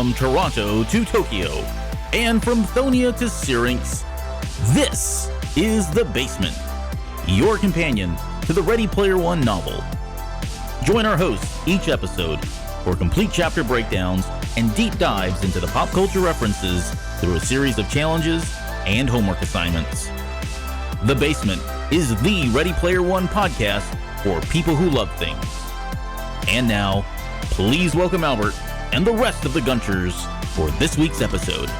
From Toronto to Tokyo, and from Thonia to Syrinx, this is The Basement, your companion to the Ready Player One novel. Join our hosts each episode for complete chapter breakdowns and deep dives into the pop culture references through a series of challenges and homework assignments. The Basement is the Ready Player One podcast for people who love things. And now, please welcome Albert and the rest of the Gunchers for this week's episode.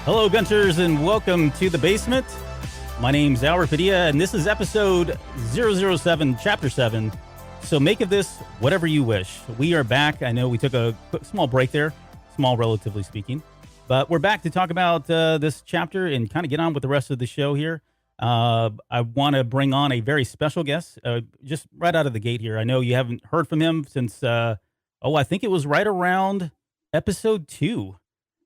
Hello, Gunchers, and welcome to The Basement. My name's Albert Padilla, and this is episode 007, Chapter 7. So make of this whatever you wish. We are back. I know we took a quick, small break there, small relatively speaking, but we're back to talk about this chapter and kind of get on with the rest of the show here. I want to bring on a very special guest, just right out of the gate here. I know you haven't heard from him since, I think it was right around episode 2.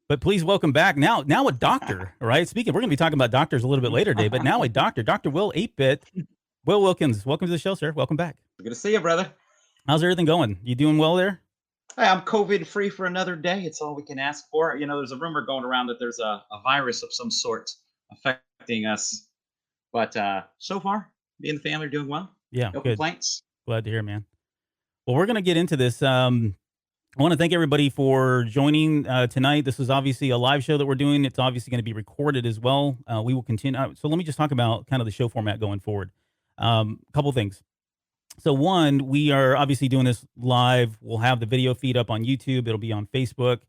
But please welcome back now a doctor, right? Speaking, we're going to be talking about doctors a little bit later today, but now a doctor, Dr. Will 8-Bit. Will Wilkins, welcome to the show, sir. Welcome back. Good to see you, brother. How's everything going? You doing well there? Hey, I'm COVID-free for another day. It's all we can ask for. You know, there's a rumor going around that there's a virus of some sort affecting us. But so far, me and the family are doing well. Yeah, no good. Complaints. Glad to hear, man. Well, we're going to get into this. I want to thank everybody for joining tonight. This is obviously a live show that we're doing. It's obviously going to be recorded as well. We will continue. So let me just talk about kind of the show format going forward. Couple things. So one, we are obviously doing this live. We'll have the video feed up on YouTube. It'll be on Facebook,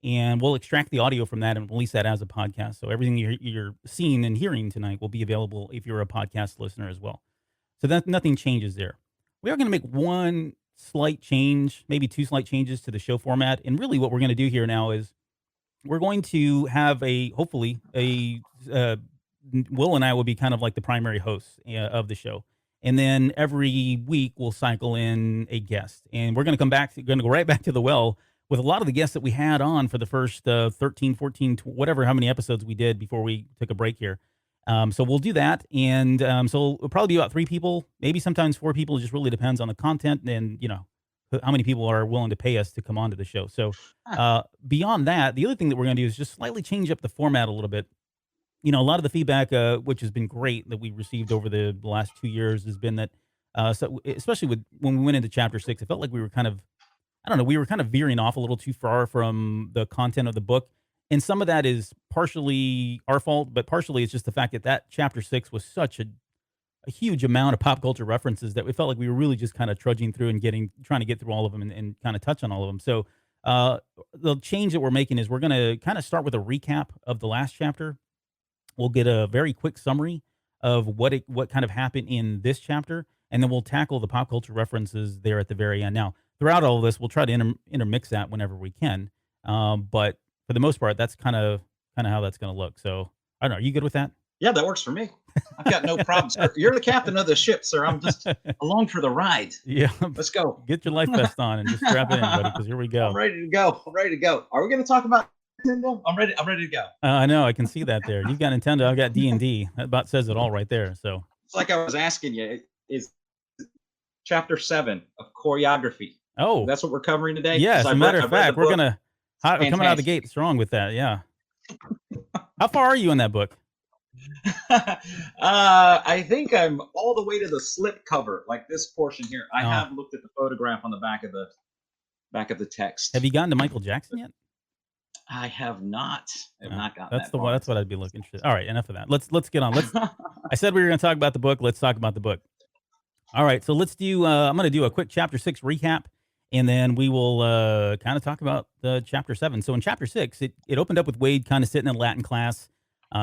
and we'll extract the audio from that and release that as a podcast. So everything you're seeing and hearing tonight will be available if you're a podcast listener as well. So that nothing changes there. We are going to make one slight change, maybe two slight changes to the show format. And really what we're going to do here now is we're going to have hopefully Will and I will be kind of like the primary hosts of the show. And then every week we'll cycle in a guest, and we're going to go right back to the well with a lot of the guests that we had on for the first 13, 14, whatever, how many episodes we did before we took a break here. So we'll do that. And so it'll probably be about 3 people, maybe sometimes 4 people. It just really depends on the content and, you know, how many people are willing to pay us to come onto the show. So beyond that, the other thing that we're going to do is just slightly change up the format a little bit. You know, a lot of the feedback, which has been great that we received over the last 2 years has been that, so especially when we went into chapter 6, it felt like we were kind of, we were kind of veering off a little too far from the content of the book. And some of that is partially our fault, but partially it's just the fact that chapter 6 was such a huge amount of pop culture references that we felt like we were really just kind of trudging through and trying to get through all of them and kind of touch on all of them. So the change that we're making is we're going to kind of start with a recap of the last chapter. We'll get a very quick summary of what kind of happened in this chapter, and then we'll tackle the pop culture references there at the very end. Now, throughout all of this, we'll try to intermix that whenever we can, but for the most part, that's kind of how that's going to look. So, I don't know. Are you good with that? Yeah, that works for me. I've got no problems. Sir. You're the captain of the ship, sir. I'm just along for the ride. Yeah. Let's go. Get your life vest on and just strap in, buddy, because here we go. I'm ready to go. Are we going to talk about Nintendo? I'm ready to go. I know. I can see that there. You've got Nintendo. I've got D&D. That about says it all right there. So it's like I was asking you, is chapter 7 of choreography. Oh. That's what we're covering today? Yeah, as a matter of fact, we're going to... Coming out of the gate strong with that, yeah. How far are you in that book? I think I'm all the way to the slip cover, like this portion here. I have looked at the photograph on the back of the text. Have you gotten to Michael Jackson yet? I have not. I have not gotten that's that's what I'd be looking for. All right, enough of that. Let's get on. I said we were going to talk about the book. Let's talk about the book. All right, so let's do. I'm going to do a quick chapter 6 recap. And then we will kind of talk about chapter 7. So in chapter 6, it opened up with Wade kind of sitting in Latin class.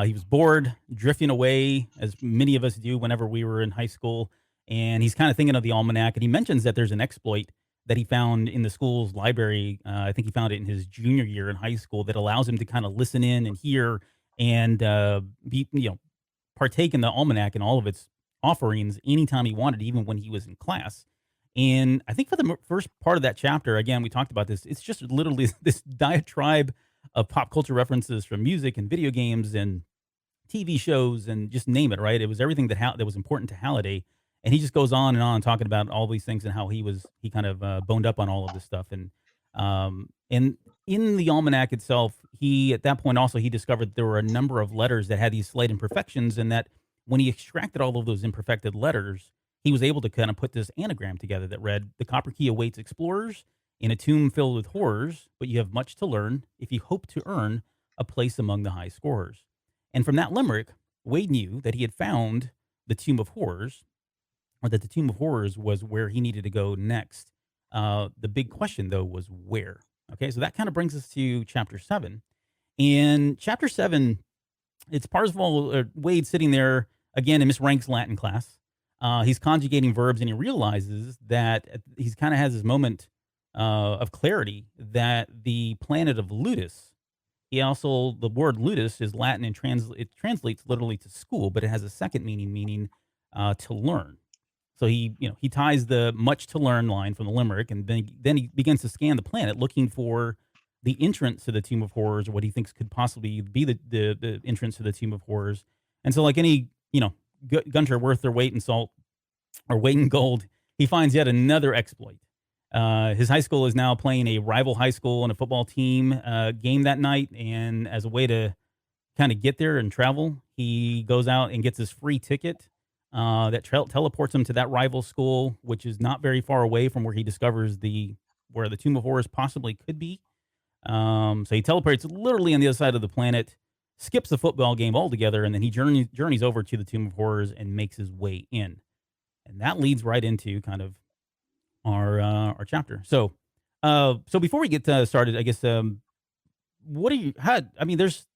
He was bored, drifting away, as many of us do whenever we were in high school. And he's kind of thinking of the almanac. And he mentions that there's an exploit that he found in the school's library. I think he found it in his junior year in high school that allows him to kind of listen in and hear and partake in the almanac and all of its offerings anytime he wanted, even when he was in class. And I think for the first part of that chapter, again, we talked about this. It's just literally this diatribe of pop culture references from music and video games and TV shows and just name it, right? It was everything that was important to Halliday, and he just goes on and on talking about all these things and how he kind of boned up on all of this stuff. And in the almanac itself, he at that point also he discovered that there were a number of letters that had these slight imperfections, and that when he extracted all of those imperfected letters, he was able to kind of put this anagram together that read, "The copper key awaits explorers in a tomb filled with horrors, but you have much to learn if you hope to earn a place among the high scorers." And from that limerick, Wade knew that he had found the Tomb of Horrors, or that the Tomb of Horrors was where he needed to go next. The big question, though, was where. Okay, so that kind of brings us to chapter 7. In chapter 7, it's Parzival, Wade sitting there again in Miss Rank's Latin class. He's conjugating verbs, and he realizes that he's kind of has this moment of clarity that the planet of Ludus. He also the word ludus is Latin and it translates literally to school, but it has a second meaning to learn. So he ties the much to learn line from the limerick, and then he begins to scan the planet looking for the entrance to the Tomb of Horrors, or what he thinks could possibly be the entrance to the Tomb of Horrors. And so, like any gunter worth their weight in salt or weight in gold, he finds yet another exploit. His high school is now playing a rival high school and a football team game that night, and as a way to kind of get there and travel, he goes out and gets this free ticket that teleports him to that rival school, which is not very far away from where he discovers where the Tomb of Horrors possibly could be. So he teleports literally on the other side of the planet, skips the football game altogether, and then he journeys over to the Tomb of Horrors and makes his way in. And that leads right into kind of our chapter. So before we get started, I guess what do you had? I mean, there's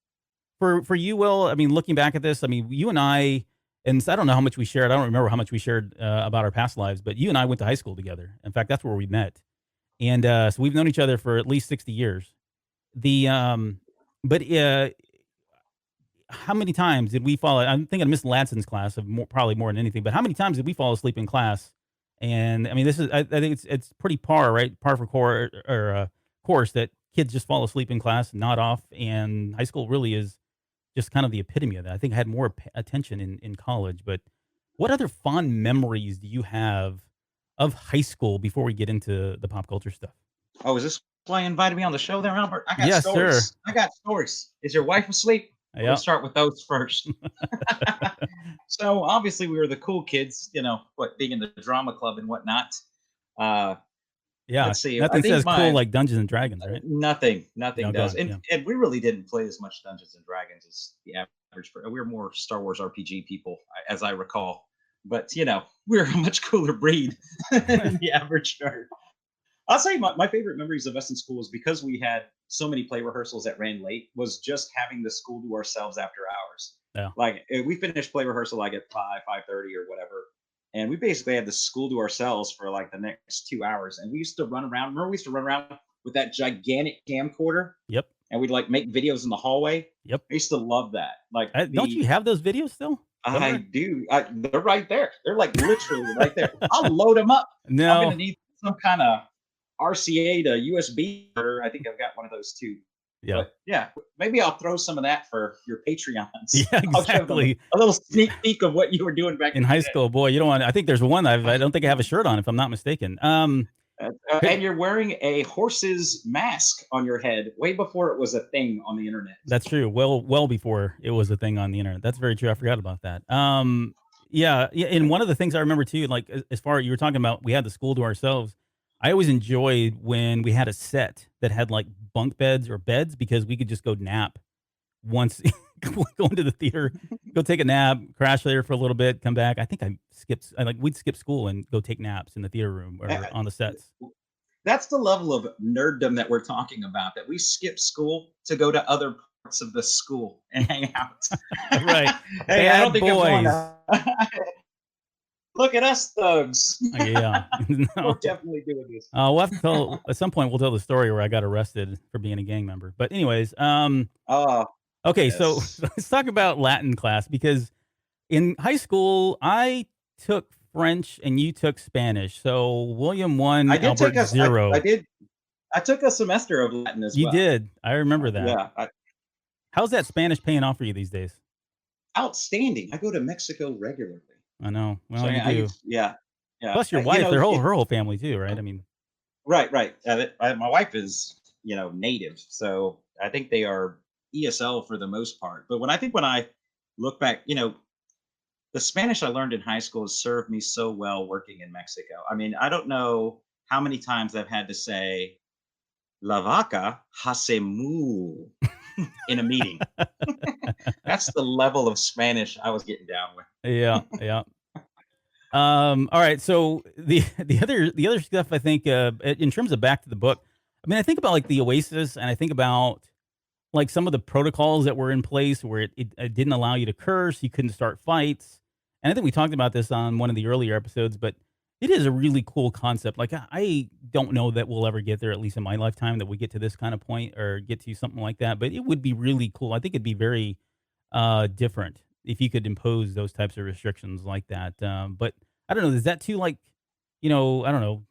for you, Will. I mean, looking back at this, I mean, you and I, and I don't know how much we shared. I don't remember how much we shared about our past lives, but you and I went to high school together. In fact, that's where we met, and so we've known each other for at least 60 years. The but How many times did we fall? I'm thinking of Miss Ladson's class of probably more than anything. But how many times did we fall asleep in class? And I mean, I think it's pretty par, right? Par for course that kids just fall asleep in class, nod off, and high school really is just kind of the epitome of that. I think I had more attention in college. But what other fond memories do you have of high school before we get into the pop culture stuff? Oh, is this why you invited me on the show there, Albert? I got Yes, sir. stories. I got stories. Is your wife asleep? We'll Yeah. start with those first. So obviously we were the cool kids, being in the drama club and whatnot. Uh, Yeah. let's see. I Nothing think says cool my like Dungeons and Dragons, right? nothing No, go does, on. and Yeah. and we really didn't play as much Dungeons and Dragons as the average. We were more Star Wars RPG people, as I recall. But we're a much cooler breed than the average nerd. I'll say my favorite memories of us in school is because we had so many play rehearsals that ran late, was just having the school to ourselves after hours. Yeah. Like we finished play rehearsal like at 5:30 or whatever. And we basically had the school to ourselves for like the next 2 hours. And we used to run around. Remember, we used to run around with that gigantic camcorder Yep. and we'd like make videos in the hallway. Yep. I used to love that. Like Don't you have those videos still I somewhere? do. They're right there. They're like literally right there. I'll load them up. I'm No. gonna need some kind of RCA to USB. Or I think I've got one of those too. Yeah. But yeah, maybe I'll throw some of that for your Patreons. Yeah, I'll give them exactly. a little sneak peek of what you were doing back In in high the day. school, boy, you don't want. I think there's one I don't think I have a shirt on, if I'm not mistaken. And you're wearing a horse's mask on your head way before it was a thing on the internet. That's true. Well before it was a thing on the internet. That's very true. I forgot about that. Yeah. And one of the things I remember too, like as far as you were talking about, we had the school to ourselves. I always enjoyed when we had a set that had like bunk beds or beds because we could just go nap once, go into the theater, go take a nap, crash there for a little bit, come back. I think we'd skip school and go take naps in the theater room or Uh, on the sets. That's the level of nerddom that we're talking about, that we skip school to go to other parts of the school and hang out. Right. Hey, I don't Bad think I'm going boys. to. Look at us thugs. Yeah. We're No. definitely doing this. We'll have to tell at some point. We'll tell the story where I got arrested for being a gang member. But anyways, Oh, okay. So yes. let's talk about Latin class because in high school I took French and you took Spanish. So William I 1, did take Albert a I 0. did I took a semester of Latin as You well. did. I remember that. Yeah, How's that Spanish paying off for you these days? outstanding. I go to Mexico regularly. I know. So Well, you do. yeah, yeah. Plus your You wife, know, her whole family too, right? I mean, right, right. My wife is, native, so I think they are ESL for the most part. But when I look back, the Spanish I learned in high school has served me so well working in Mexico. I mean, I don't know how many times I've had to say "La vaca hace moo" in a meeting. That's the level of Spanish I was getting down with. yeah, yeah. All right. So the other stuff I think, in terms of back to the book, I mean, I think about like the Oasis, and I think about like some of the protocols that were in place where it didn't allow you to curse, you couldn't start fights, and I think we talked about this on one of the earlier episodes, but it is a really cool concept. Like I don't know that we'll ever get there, at least in my lifetime, that we get to this kind of point or get to something like that, but it would be really cool. I think it'd be very different if you could impose those types of restrictions like that. But I don't know. Is that too like, I don't know.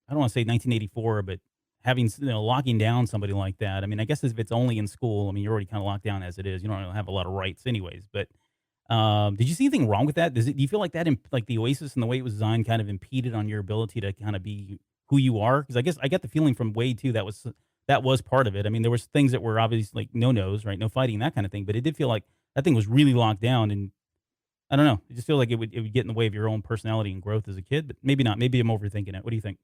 I don't want to say 1984, but having locking down somebody like that. I mean, I guess if it's only in school, I mean, you're already kind of locked down as it is. You don't really have a lot of rights, anyways. But did you see anything wrong with that? Do you feel like that, like the Oasis and the way it was designed, kind of impeded on your ability to kind of be who you are? Because I guess I get the feeling from Wade too that was part of it. I mean, there was things that were obviously like no nos, right? No fighting, that kind of thing. But it did feel like that thing was really locked down, and I don't know. It just feels like it would get in the way of your own personality and growth as a kid. But maybe not. Maybe I'm overthinking it. What do you think?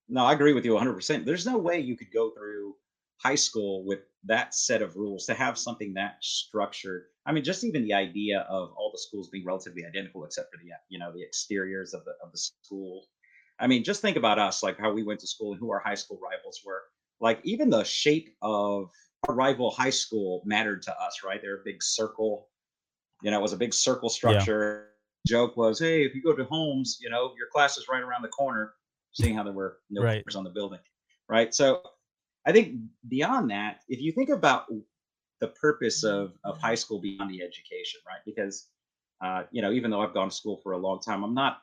No, I agree with you 100%. There's no way you could go through high school with that set of rules to have something that structured. I mean, just even the idea of all the schools being relatively identical, except for the exteriors of the school. I mean, just think about us, like how we went to school and who our high school rivals were. Like even the shape of our rival high school mattered to us, right? They're a big circle. It was a big circle Yeah. structure. Joke was, hey, if you go to Holmes, your class is right around the corner, seeing how there were no Right. cars on the building. Right. So I think beyond that, if you think about the purpose of high school beyond the education, right? Because even though I've gone to school for a long time, I'm not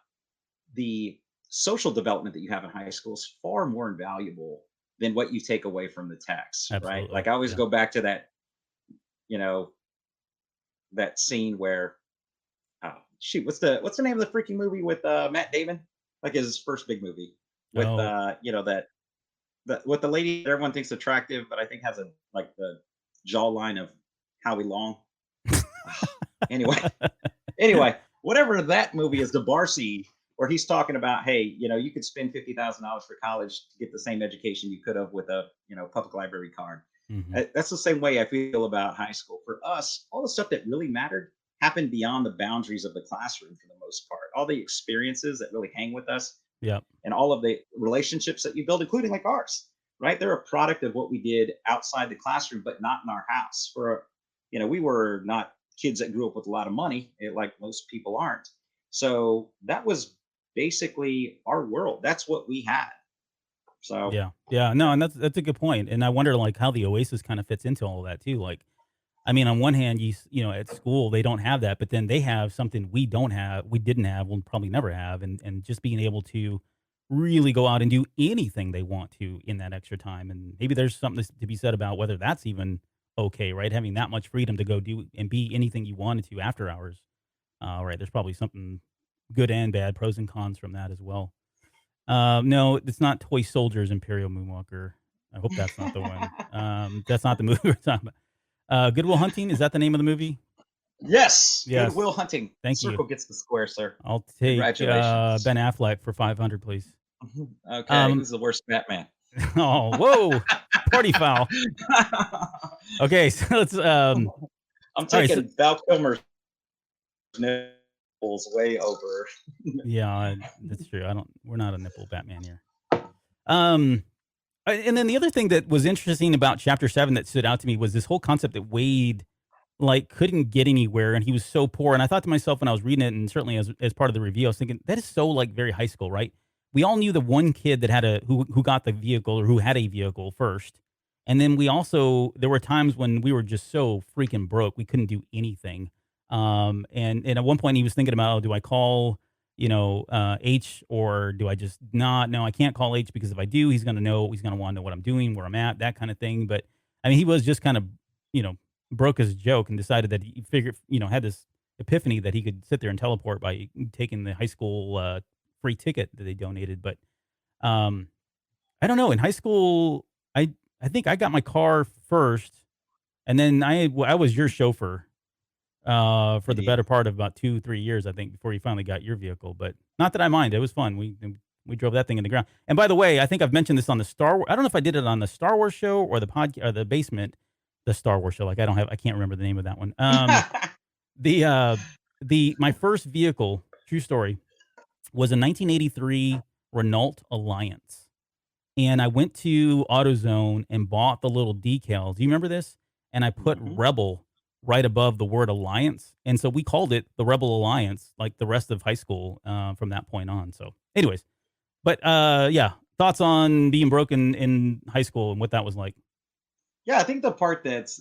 the social development that you have in high school is far more invaluable than what you take away from the text, right? Absolutely. Like I always Yeah. go back to you know, that scene where shoot, what's the name of the freaking movie with Matt Damon? Like his first big movie with Oh. that with the lady that everyone thinks attractive, but I think has a like the jawline of Howie Long. anyway, anyway, whatever that movie is, the bar scene where he's talking about, hey, you could spend $50,000 for college to get the same education you could have with a public library card. Hmm. That's the same way I feel about high school. For us, all the stuff that really mattered happened beyond the boundaries of the classroom for the most part. All the experiences that really hang with us Yep. and all of the relationships that you build, including like ours, right? They're a product of what we did outside the classroom, but not in our house. We were not kids that grew up with a lot of money, like most people aren't. So that was basically our world. That's what we had. So, Yeah. Yeah. No, and that's a good point. And I wonder like how the Oasis kind of fits into all of that too. Like, I mean, on one hand, at school they don't have that, but then they have something we don't have, we didn't have, we'll probably never have, and just being able to really go out and do anything they want to in that extra time, and maybe there's something to be said about whether that's even okay, right? Having that much freedom to go do and be anything you wanted to after hours, right? There's probably something good and bad, pros and cons from that as well. No, it's not Toy Soldiers Imperial Moonwalker. I hope that's not the one. That's not the movie we're talking about. Good Will Hunting, is that the name of the movie? yes, Good Yes. Will Hunting. Thank you. Circle gets the square, sir. I'll take, Congratulations. Ben Affleck for 500, please. Okay, Um, who's the worst Batman? oh, whoa, party foul. Okay, so let's, I'm all right, so taking Val Kilmer's nipples way over. yeah, that's true. We're not a nipple Batman here. Um, and then the other thing that was interesting about chapter 7 that stood out to me was this whole concept that Wade like couldn't get anywhere and he was so poor. And I thought to myself when I was reading it, and certainly as part of the review, I was thinking that is so like very high school, right? We all knew the one kid that had who got the vehicle or who had a vehicle first. And then there were times when we were just so freaking broke we couldn't do anything. And at one point he was thinking about, oh, do I call H, or do I just not? No, I can't call H because if I do, he's going to know. He's going to want to know what I'm doing, where I'm at, that kind of thing. But I mean, he was just kind of, you know, broke his joke and decided that he figured, had this epiphany that he could sit there and teleport by taking the high school free ticket that they donated. But um, I don't know. In high school, I think I got my car first, and then I was your chauffeur for the Indeed. better part of about 2-3 years, I think, before you finally got your vehicle. But not that I mind. It was fun. We drove that thing in the ground. And by the way, I think I've mentioned this on the Star Wars. I don't know if I did it on the Star Wars show or the podcast or the basement, the Star Wars show. Like I can't remember the name of that one. The my first vehicle, true story, was a 1983 Renault Alliance. And I went to AutoZone and bought the little decals. Do you remember this? And I put Mhm. Rebel right above the word Alliance. And so we called it the Rebel Alliance, like the rest of high school from that point on. So, anyways, but yeah, thoughts on being broken in high school and what that was like. Yeah, I think the part that's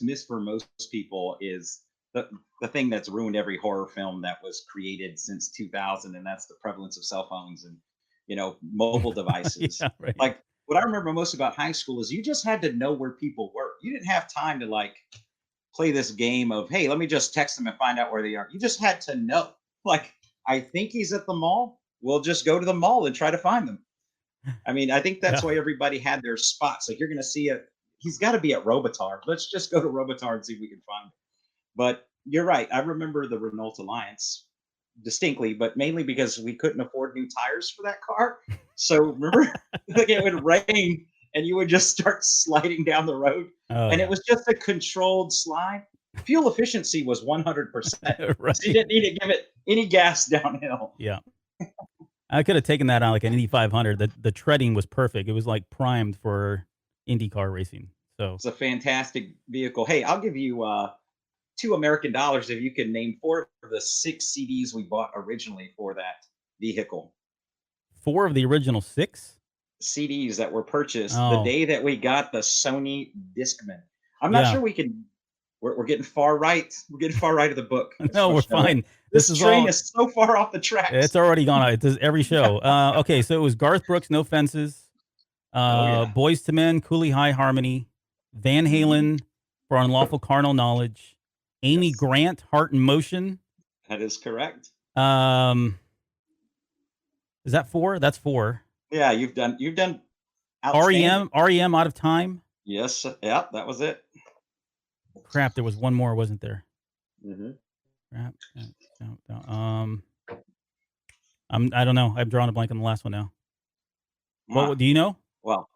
missed for most people is the thing that's ruined every horror film that was created since 2000, and that's the prevalence of cell phones and mobile devices. Yeah, right. Like what I remember most about high school is you just had to know where people were. You didn't have time to like play this game of, hey, let me just text them and find out where they are. You just had to know. Like, I think he's at the mall. We'll just go to the mall and try to find them. I mean, I think that's Yeah. why everybody had their spots. Like, you're going to see it. He's got to be at Robotar. Let's just go to Robotar and see if we can find him. But you're right. I remember the Renault Alliance distinctly, but mainly because we couldn't afford new tires for that car. So remember, like it would rain and you would just start sliding down the road, Oh, and it yeah. was just a controlled slide. Fuel efficiency was 100%, so you Right. didn't need to give it any gas downhill. Yeah. I could have taken that on like an Indy 500. The treading was perfect. It was like primed for IndyCar racing. So It's a fantastic vehicle. Hey, I'll give you $2 American if you can name four of the six CDs we bought originally for that vehicle. four of the original six. CDs that were purchased the Oh, day that we got the Sony Discman. I'm not yeah. sure we can. We're getting far right. We're getting far right of the book. As No, far we're as you know. fine. This This is train all. is so far off the It's tracks. already gone. It does every show. Okay, so it was Garth Brooks, No Fences, Oh yeah. Boys to Men, Cooley High Harmony, Van Hmm. Halen for Unlawful Carnal Knowledge, Amy Yes, Grant, Heart and Motion. that is correct. Um, is that four? That's four. Yeah, you've done outstanding. REM, Out of Time. Yes, yeah, that was it. Crap, there was one more, wasn't there? Hmm. Crap. I don't know. I've drawn a blank on the last one now. Huh. Do you know? Well,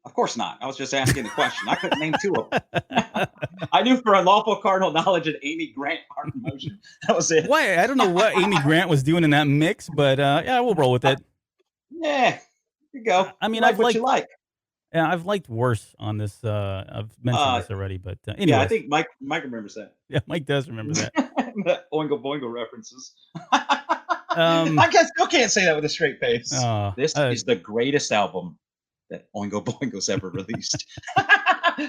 of course not. I was just asking the question. I couldn't name two of them. I knew for unlawful cardinal knowledge and Amy Grant Heart and Motion. That was it. Why? I don't know what Amy Grant was doing in that mix, but yeah, we'll roll with it. Yeah, here you go. I You mean, like what you like. yeah, I've liked worse on this. I've mentioned Uh, this already, but yeah, I anyways, think Mike remembers that. yeah, Mike does remember that. The Oingo Boingo references. Um, I guess still can't say that with a straight face. uh, This uh, is the greatest album that Oingo Boingo's ever released.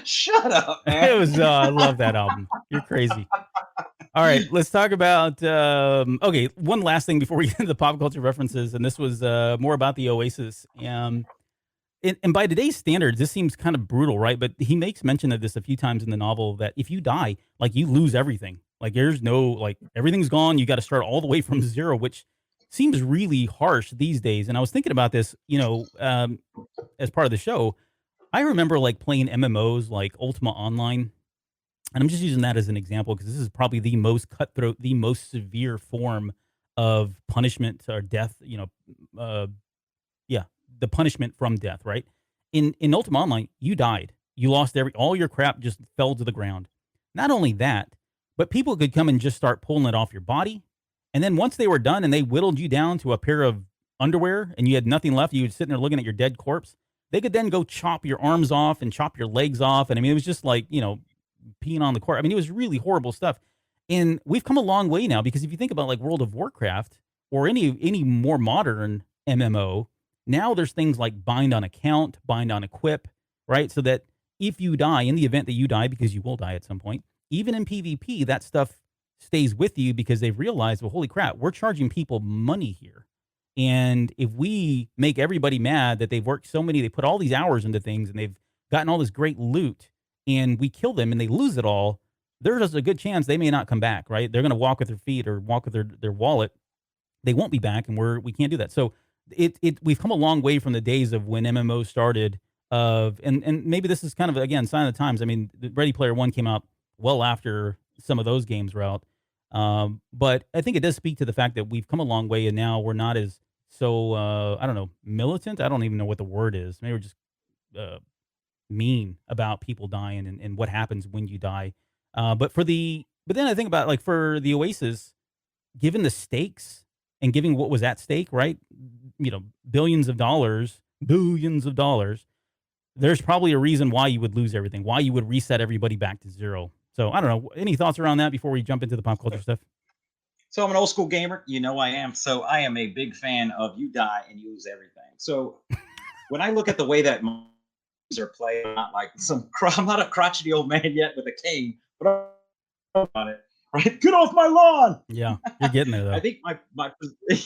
Shut up, it man. was. I love that album. You're crazy. All right, let's talk about. Okay, one last thing before we get into the pop culture references, and this was more about the Oasis. And by today's standards, this seems kind of brutal, right? But he makes mention of this a few times in the novel that if you die, like you lose everything. Like there's no like everything's gone. You got to start all the way from zero, which seems really harsh these days. And I was thinking about this, as part of the show. I remember like playing MMOs like Ultima Online, and I'm just using that as an example because this is probably the most cutthroat, the most severe form of punishment or death. Yeah, the punishment from death, right? In Ultima Online, you died. You lost all your crap just fell to the ground. Not only that, but people could come and just start pulling it off your body. And then once they were done and they whittled you down to a pair of underwear and you had nothing left, you were sitting there looking at your dead corpse. They could then go chop your arms off and chop your legs off. And I mean, it was just like, peeing on the court. I mean, it was really horrible stuff. And we've come a long way now because if you think about like World of Warcraft or any more modern MMO, now there's things like bind on account, bind on equip, right? So that if you die, in the event that you die, because you will die at some point, even in PvP, that stuff stays with you because they've realized, well, holy crap, we're charging people money here. And if we make everybody mad that they've worked so many, they put all these hours into things and they've gotten all this great loot, and we kill them and they lose it all, there's a good chance they may not come back, right? They're going to walk with their feet or walk with their wallet. They won't be back, and we can't do that. So we've come a long way from the days of when MMOs started. And maybe this is kind of, again, sign of the times. I mean, the Ready Player One came out well after some of those games were out. But I think it does speak to the fact that we've come a long way, and now we're not as so I don't know, militant. I don't even know what the word is. Maybe we're just uh, mean about people dying and what happens when you die. But then I think about, like, for the Oasis, given the stakes and giving what was at stake, right? Billions of dollars. There's probably a reason why you would lose everything, why you would reset everybody back to zero. So I don't know. Any thoughts around that before we jump into the pop culture stuff? So I'm an old school gamer. You know I am. So I am a big fan of you die and you lose everything. So when I look at the way that movies are played, I'm not like I'm not a crotchety old man yet with a cane, but I'm on it. Right? Get off my lawn. Yeah, you're getting there I though. think my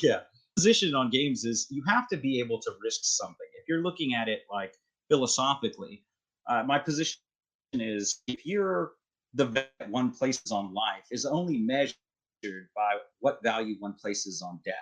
yeah, position on games is you have to be able to risk something. If you're looking at it like philosophically, my position is if you're the value that one places on life is only measured by what value one places on death.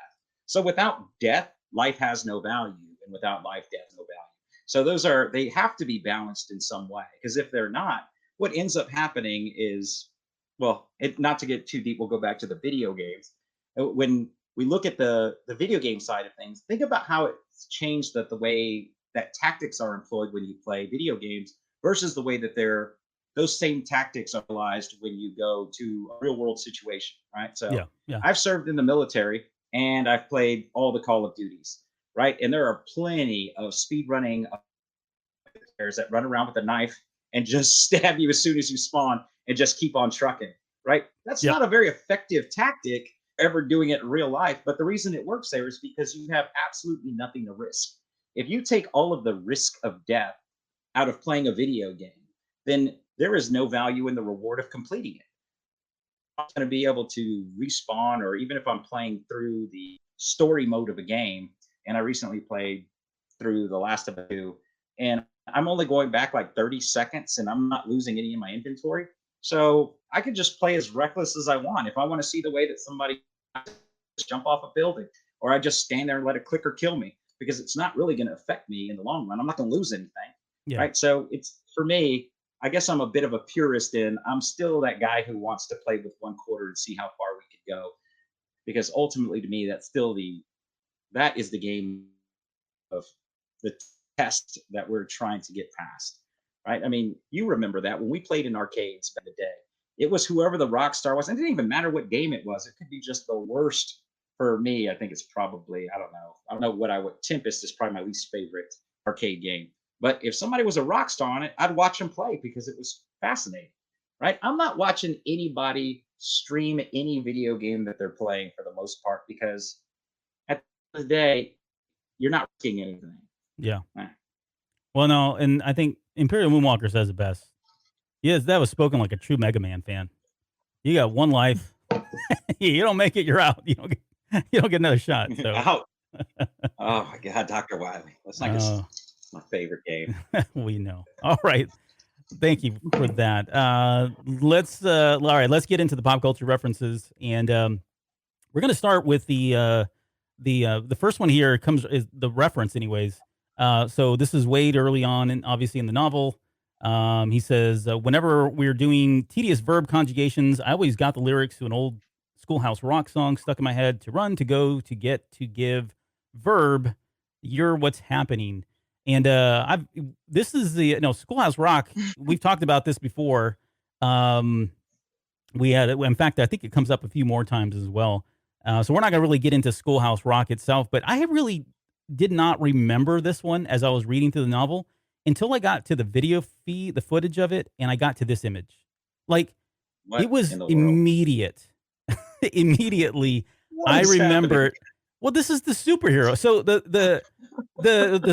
So without death, life has no value, and without life, death has no value. So they have to be balanced in some way, because if they're not, what ends up happening is, well, not to get too deep, we'll go back to the video games. When we look at the video game side of things, think about how it's changed the way that tactics are employed when you play video games versus the way that those same tactics are realized when you go to a real world situation, right? So Yeah, yeah, I've served in the military and I've played all the Call of Duties, right? And there are plenty of speed running players that run around with a knife and just stab you as soon as you spawn and just keep on trucking, right? That's yep, not a very effective tactic ever doing it in real life. But the reason it works there is because you have absolutely nothing to risk. If you take all of the risk of death out of playing a video game, then there is no value in the reward of completing it. I'm going to be able to respawn, or even if I'm playing through the story mode of a game, and I recently played through The Last of Us 2, and I'm only going back like 30 seconds and I'm not losing any of my inventory. So I can just play as reckless as I want. If I want to see the way that somebody just jump off a building, or I just stand there and let a clicker kill me, because it's not really going to affect me in the long run. I'm not going to lose anything, yeah. right? So it's, for me, I guess I'm a bit of a purist, and I'm still that guy who wants to play with one quarter and see how far we could go, because ultimately, to me, that is the game of the test that we're trying to get past, right? I mean, you remember that when we played in arcades back in the day, it was whoever the rock star was. It didn't even matter what game it was. It could be just the worst. For me, I think it's probably, I don't know what I would. Tempest is probably my least favorite arcade game. But if somebody was a rock star on it, I'd watch them play because it was fascinating, right? I'm not watching anybody stream any video game that they're playing for the most part, because at the end of the day, you're not risking anything. Yeah. Eh. Well, no, and I think Imperial Moonwalker says it best. Yes, that was spoken like a true Mega Man fan. You got one life. You don't make it, you're out. You don't get another shot. So, Out. Oh my God, Dr. Wiley. Let's not get uh, my favorite game. we know. All right. Thank you for that. All right, let's get into the pop culture references, and we're going to start with the first one here comes is the reference, anyways. So this is Wade early on, and obviously in the novel. He says, whenever we're doing tedious verb conjugations, I always got the lyrics to an old Schoolhouse Rock song stuck in my head: to run, to go, to get, to give. Verb, you're what's happening. And I've this is the no Schoolhouse Rock. We've talked about this before. Um, we had, in fact, I think it comes up a few more times as well. So we're not going to really get into Schoolhouse Rock itself, but I really did not remember this one as I was reading through the novel until I got to the video feed, the footage of it, and I got to this image. Like, it What was in the world? immediate. Immediately, What I is happening? remember Well, this is the superhero. So the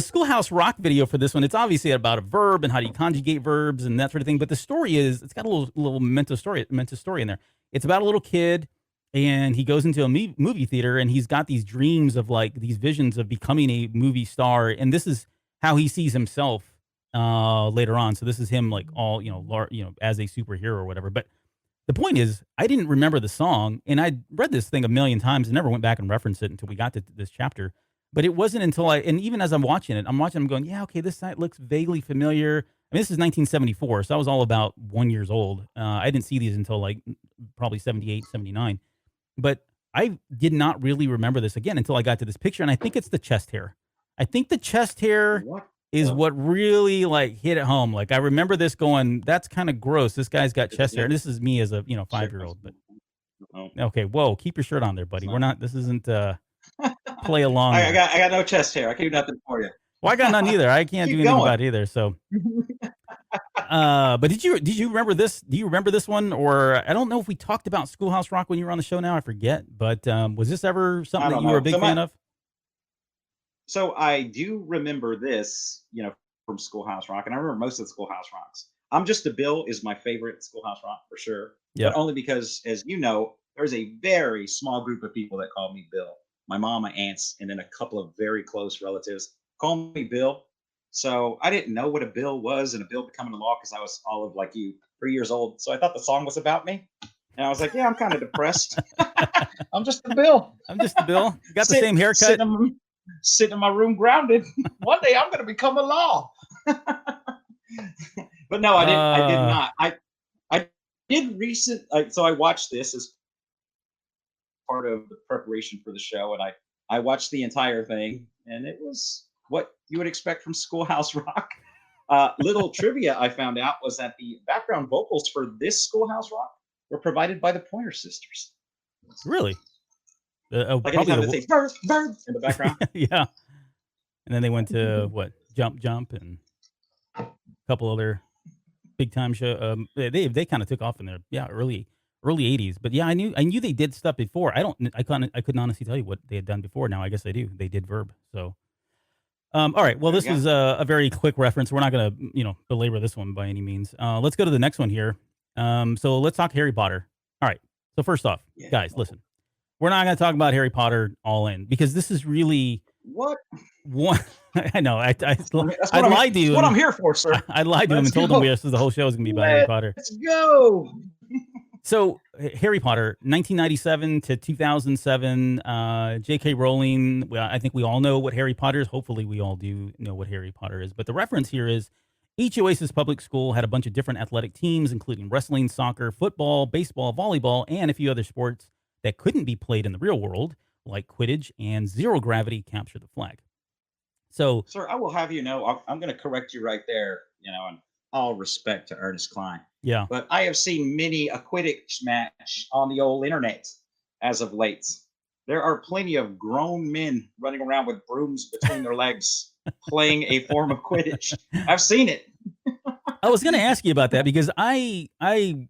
Schoolhouse Rock video for this one, it's obviously about a verb and how do you conjugate verbs and that sort of thing. But the story is, it's got a little memento story in there. It's about a little kid, and he goes into a movie theater, and he's got these dreams of like these visions of becoming a movie star, and this is how he sees himself later on. So this is him like all as a superhero or whatever. But the point is, I didn't remember the song, and I read this thing a million times and never went back and referenced it until we got to this chapter. But it wasn't until and even as I'm watching it, I'm going, yeah, okay, this site looks vaguely familiar. I mean, this is 1974, so I was all about 1 year old. I didn't see these until like probably 78, 79. But I did not really remember this again until I got to this picture, and I think it's the chest hair. I think the chest hair is what really like hit it home. Like I remember this going, that's kind of gross. This guy's got chest hair. And this is me as a 5-year-old. But okay, whoa, keep your shirt on there, buddy. We're not. This isn't play along. I got no chest hair. I can do nothing for you. Well, I got none either. I can't do anything about it either. So, but did you remember this? Do you remember this one? Or I don't know if we talked about Schoolhouse Rock when you were on the show now. I forget. But was this ever something that you were a big fan of? So I do remember this, from Schoolhouse Rock, and I remember most of the Schoolhouse Rocks. I'm Just a Bill is my favorite Schoolhouse Rock for sure. But only because, as you know, there's a very small group of people that call me Bill. My mom, my aunts, and then a couple of very close relatives call me Bill. So I didn't know what a bill was and a bill becoming a law because I was all of like you, 3 years old. So I thought the song was about me. And I was like, yeah, I'm kind of depressed. I'm just a Bill. I'm just a Bill. You got the same haircut. Sitting in my room grounded. One day I'm going to become a law. But no, I did not. I did so I watched this as part of the preparation for the show, and I watched the entire thing, and it was what you would expect from Schoolhouse Rock. Little trivia I found out was that the background vocals for this Schoolhouse Rock were provided by the Pointer Sisters. Really? Like anytime they say Verb in the background. Yeah. And then they went to what? Jump and a couple other big time show. They kind of took off in their early 80s. But yeah, I knew they did stuff before. I couldn't honestly tell you what they had done before. Now I guess I do. They did Verb. So all right. Well, this was a very quick reference. We're not gonna belabor this one by any means. Let's go to the next one here. So let's talk Harry Potter. All right. So first off, guys, listen. We're not going to talk about Harry Potter all in because this is really what I know. I lied to you. That's what I'm here for, sir. I lied to him and told him the whole show is going to be about Harry Potter. Let's go. So Harry Potter, 1997 to 2007. J.K. Rowling. Well, I think we all know what Harry Potter is. Hopefully, we all do know what Harry Potter is. But the reference here is each Oasis public school had a bunch of different athletic teams, including wrestling, soccer, football, baseball, volleyball, and a few other sports that couldn't be played in the real world, like Quidditch and zero gravity capture the flag. So, sir, I will have you know, I'm going to correct you right there, in all respect to Ernest Klein. Yeah. But I have seen many a Quidditch match on the old internet as of late. There are plenty of grown men running around with brooms between their legs playing a form of Quidditch. I've seen it. I was going to ask you about that because I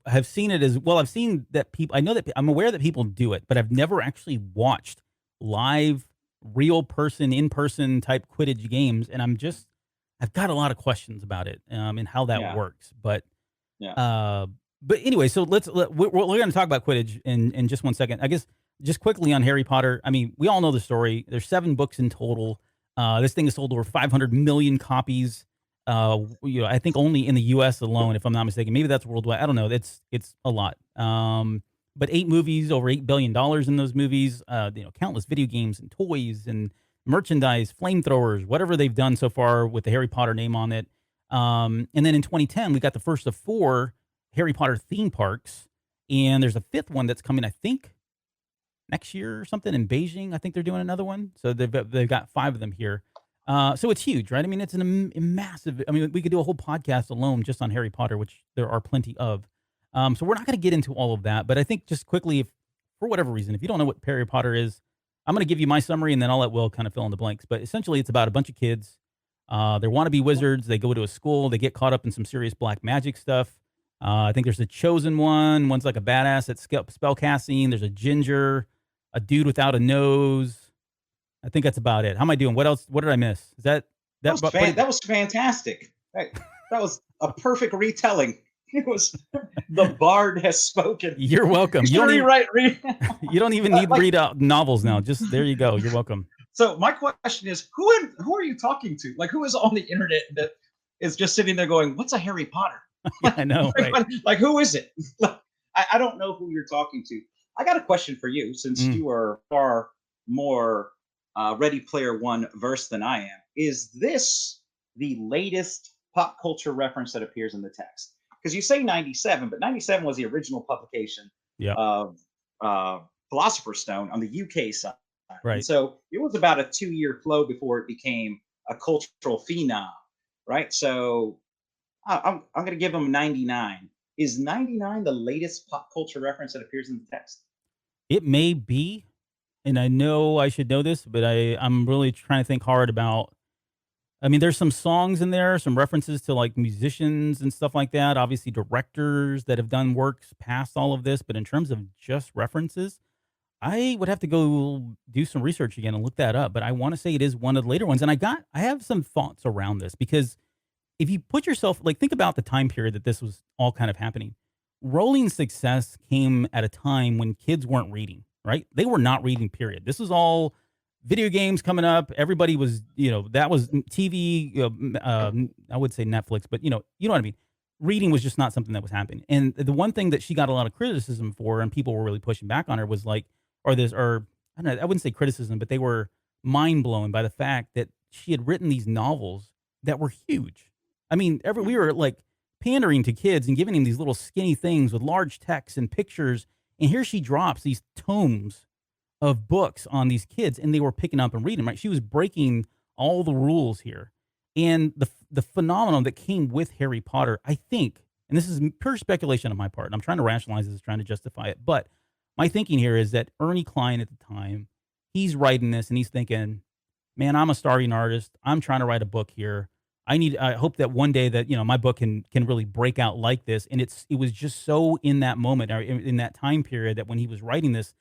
have seen it as well. I've seen that people. I know that I'm aware that people do it, but I've never actually watched live, real person, in person type Quidditch games, and I've got a lot of questions about it and how that works. But anyway, so we're going to talk about Quidditch in just 1 second. I guess just quickly on Harry Potter. I mean, we all know the story. There's 7 books in total. This thing has sold over 500 million copies. I think only in the U.S. alone, if I'm not mistaken. Maybe that's worldwide. I don't know. It's a lot. But 8 movies, over $8 billion in those movies. Countless video games and toys and merchandise, flamethrowers, whatever they've done so far with the Harry Potter name on it. And then in 2010, we got the first of 4 Harry Potter theme parks, and there's a 5th one that's coming, I think, next year or something in Beijing. I think they're doing another one. So they've got 5 of them here. So it's huge, right? I mean, it's a massive. I mean, we could do a whole podcast alone just on Harry Potter, which there are plenty of. So we're not going to get into all of that, but I think just quickly, if for whatever reason, if you don't know what Harry Potter is, I'm going to give you my summary, and then I'll let Will kind of fill in the blanks. But essentially, it's about a bunch of kids. They want to be wizards. They go to a school. They get caught up in some serious black magic stuff. I think there's a chosen one. One's like a badass at spell casting. There's a ginger, a dude without a nose. I think that's about it. How am I doing? What else? What did I miss? Is that That that was about pretty? that was fantastic. That was a perfect retelling. It was the bard has spoken. You're You welcome. You should don't even read you don't even need to like read out novels now. Just there you go. You're welcome. so. My question is, who are you talking to? Like, who is on the internet that is just sitting there going, "What's a Harry Potter?" Yeah, I know, right? Like, who is it? Like, I don't know who you're talking to. I got a question for you, since Mm. you are far more Ready Player One versed than I am. Is this the latest pop culture reference that appears in the text? Because you say 97, but 97 was the original publication Yeah, of uh, Philosopher's Stone on the UK side. And right. so it was about a 2 year flow before it became a cultural phenom, right? So I'm going to give them 99. Is 99 the latest pop culture reference that appears in the text? It may be, and I know I should know this, but I'm really trying to think hard about. I mean, there's some songs in there, some references to like musicians and stuff like that. Obviously, directors that have done works past all of this. But in terms of just references, I would have to go do some research again and look that up. But I want to say it is one of the later ones. And I have some thoughts around this because if you put yourself like think about the time period that this was all kind of happening. Rolling success came at a time when kids weren't reading, right? They were not reading, period. This was all video games coming up. Everybody was, that was TV, I would say Netflix, but you know what I mean? Reading was just not something that was happening. And the one thing that she got a lot of criticism for and people were really pushing back on her was like, or I don't know, I wouldn't say criticism, but they were mind blown by the fact that she had written these novels that were huge. I mean, we were like pandering to kids and giving them these little skinny things with large text and pictures. And here she drops these tomes of books on these kids, and they were picking up and reading. Right, she was breaking all the rules here, and the phenomenon that came with Harry Potter, I think, and this is pure speculation on my part, and I'm trying to rationalize this, trying to justify it, but my thinking here is that Ernie Klein at the time, he's writing this, and he's thinking, man, I'm a starving artist. I'm trying to write a book here. I hope that one day that, my book can really break out like this. And it was just so in that moment or in that time period that when he was writing this,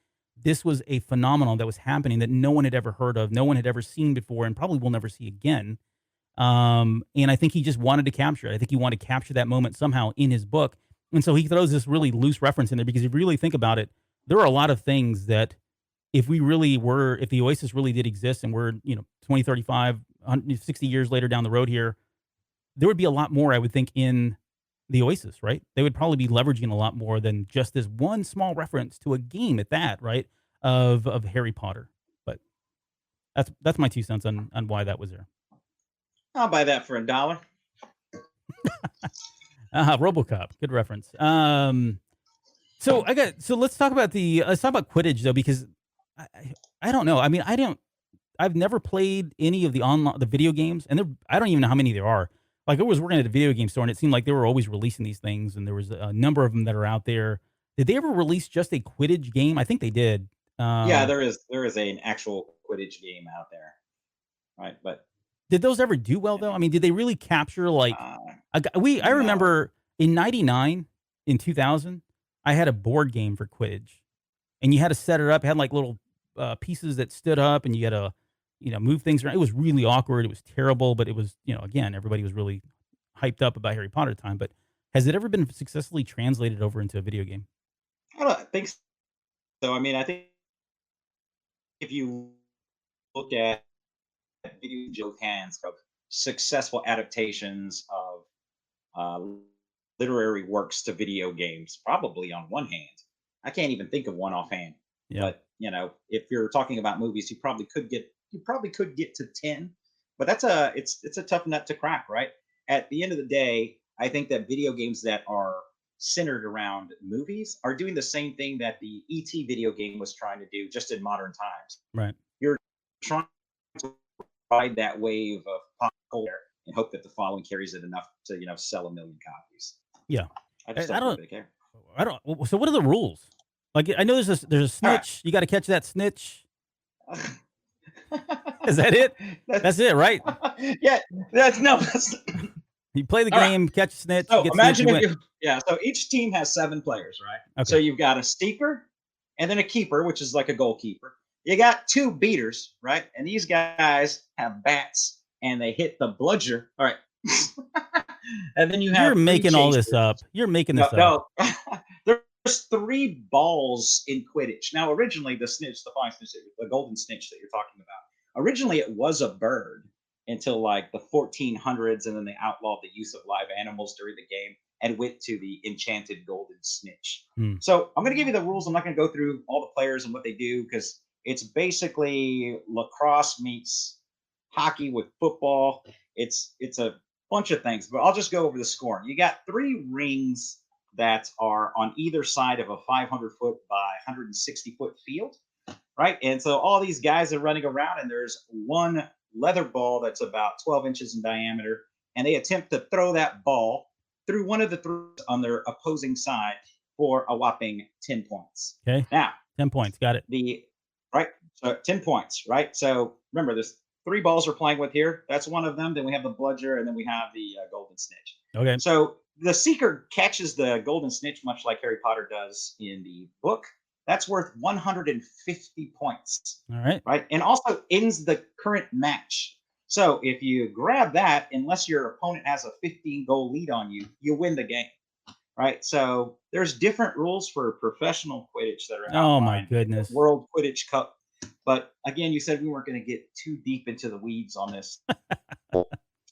this was a phenomenon that was happening that no one had ever heard of, no one had ever seen before, and probably will never see again. And I think he just wanted to capture it. I think he wanted to capture that moment somehow in his book. And so he throws this really loose reference in there because if you really think about it, there are a lot of things that if the Oasis really did exist and we're, 20, 35, 60 years later down the road here, there would be a lot more, I would think, in the Oasis, right? They would probably be leveraging a lot more than just this one small reference to a game at that, right? Of Harry Potter. But that's my 2 cents on why that was there. I'll buy that for $1. RoboCop, good reference. So let's talk about Quidditch though, because I don't know. I mean, I've never played any of the video games, and I don't even know how many there are. Like I was working at a video game store, and it seemed like they were always releasing these things, and there was a number of them that are out there. Did they ever release just a Quidditch game? I think they did. Yeah, there is an actual Quidditch game out there, right? But Did those ever do well though? I mean, did they really capture like uh, I no. remember in '99, in 2000, I had a board game for Quidditch, and you had to set it up. It had like little pieces that stood up, and you had to move things around. It was really awkward. It was terrible, but it was again everybody was really hyped up about Harry Potter at the time. But has it ever been successfully translated over into a video game? I don't think so. I mean, I think if you look at video joke hands of successful adaptations of uh, literary works to video games, probably on one hand, I can't even think of one offhand. Yeah, But if you're talking about movies, you probably could get to 10, but it's a tough nut to crack, right? At the end of the day, I think that video games that are centered around movies are doing the same thing that the ET video game was trying to do, just in modern times. right. You're trying to ride that wave of pop culture and hope that the following carries it enough to sell a million copies. Yeah. I I, just I don't think don't. they care. I don't. So what are the rules? Like I know there's a All right. snitch. You got to catch that snitch. Is that it? That's That's it, right? yeah. That's no. That's You play the all right. game, catch a snitch, you So get snitch, you imagine if win. you, yeah. So each team has 7 players, right? So Okay. you've got a steeper, and then a keeper, which is like a goalkeeper. you got two beaters, right? And these guys have bats and they hit the bludger. All right. And then you You're have three making all chasers. this up. You're making No, this up. no. There's three balls in Quidditch. Now, originally, the snitch, the flying snitch, the golden snitch that you're talking about, originally it was a bird until like the 1400s, and then they outlawed the use of live animals during the game and went to the enchanted golden snitch. Hmm. So I'm going to give you the rules. I'm not going to go through all the players and what they do because it's basically lacrosse meets hockey with football. It's a bunch of things, but I'll just go over the scoring. You got three rings that are on either side of a 500-foot by 160-foot field, right? And so all these guys are running around, and there's one leather ball that's about 12 inches in diameter, and they attempt to throw that ball through one of the three on their opposing side for a whopping 10 points. Okay. Now, 10 points. Got it. Right? So 10 points, right? So remember, there's three balls we're playing with here. That's one of them. Then we have the bludger, and then we have the golden snitch. Okay. So the seeker catches the golden snitch, much like Harry Potter does in the book. That's worth 150 points. All right. Right? And also ends the current match. So if you grab that, unless your opponent has a 15-goal lead on you, you win the game. Right? So there's different rules for professional Quidditch that are Oh my outlined. goodness. World Quidditch Cup. But again, you said we weren't going to get too deep into the weeds on this.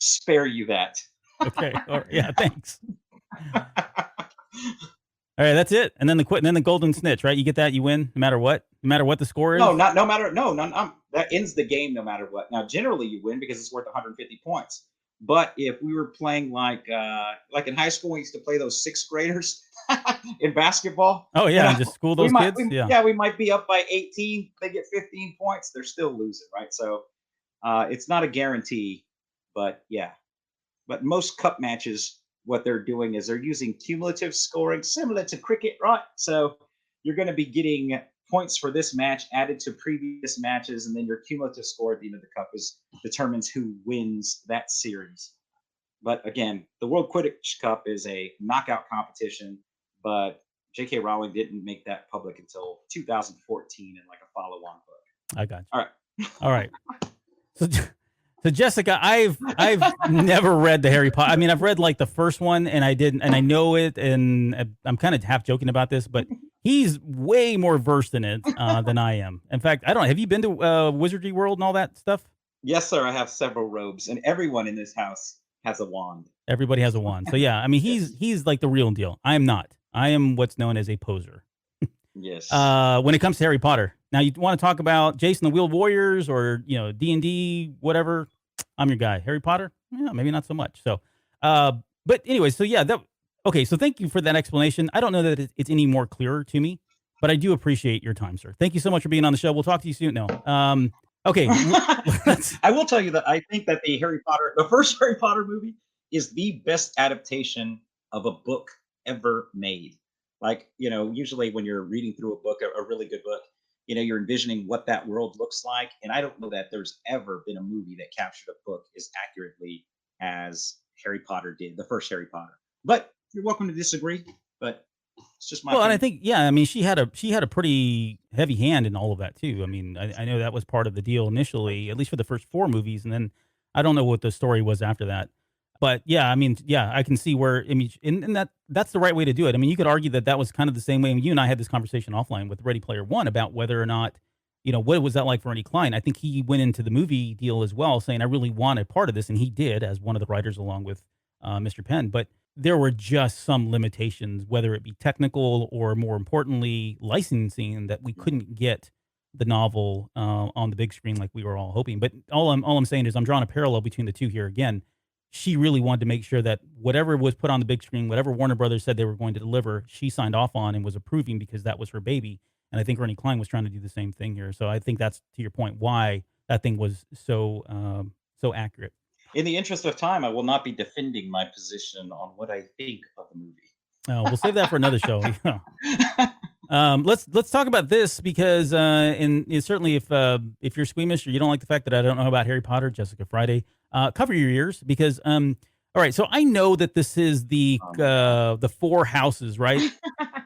Spare you that. Okay. Yeah, thanks. All right, that's it. And then the golden snitch, right? You get that, you win no matter what the score is. No, no matter. That ends the game no matter what. Now, generally you win because it's worth 150 points. But if we were playing like in high school, we used to play those sixth graders in basketball. Oh yeah, just school those kids. We might be up by 18. They get 15 points. They're still losing, right? So it's not a guarantee, but yeah. But most cup matches, what they're doing is they're using cumulative scoring, similar to cricket, right? So you're going to be getting points for this match added to previous matches, and then your cumulative score at the end of the cup determines who wins that series. But again, the World Quidditch Cup is a knockout competition, but J.K. Rowling didn't make that public until 2014 in like a follow-on book. I got you. All right. So Jessica, I've never read the Harry Potter. I mean, I've read like the first one, and I know it, and I'm kind of half joking about this, but he's way more versed in it than I am. In fact, I don't know. Have you been to Wizardry World and all that stuff? Yes, sir. I have several robes, and everyone in this house has a wand. Everybody has a wand. So yeah, I mean, he's like the real deal. I am not. I am what's known as a poser. Yes. When it comes to Harry Potter, now you want to talk about Jason the Wheeled Warriors or D&D, whatever. I'm your guy. Harry Potter, yeah, maybe not so much. So, but anyway, so yeah, okay. So thank you for that explanation. I don't know that it's any more clearer to me, but I do appreciate your time, sir. Thank you so much for being on the show. We'll talk to you soon. No, okay. I will tell you that I think that the first Harry Potter movie, is the best adaptation of a book ever made. Like, usually when you're reading through a book, a really good book, you're envisioning what that world looks like. And I don't know that there's ever been a movie that captured a book as accurately as Harry Potter did, the first Harry Potter. But you're welcome to disagree, but it's just my opinion. And I think, yeah, I mean, she had a pretty heavy hand in all of that too. I mean, I know that was part of the deal initially, at least for the first 4 movies. And then I don't know what the story was after that. But yeah, I mean, yeah, I can see where, I mean, and that's the right way to do it. I mean, you could argue that was kind of the same way. I mean, you and I had this conversation offline with Ready Player One about whether or not, what was that like for Ernie Klein? I think he went into the movie deal as well, saying, I really want a part of this. And he did, as one of the writers along with Mr. Penn. But there were just some limitations, whether it be technical or more importantly, licensing, that we couldn't get the novel on the big screen like we were all hoping. But all I'm saying is I'm drawing a parallel between the two here again. She really wanted to make sure that whatever was put on the big screen, whatever Warner Brothers said they were going to deliver, she signed off on and was approving because that was her baby. And I think Ernie Klein was trying to do the same thing here. So I think that's, to your point, why that thing was so accurate. In the interest of time, I will not be defending my position on what I think of the movie. Oh, we'll save that for another show. Let's talk about this because, and certainly if you're squeamish or you don't like the fact that I don't know about Harry Potter, Jessica Friday, cover your ears because, all right. So I know that this is the 4 houses, right?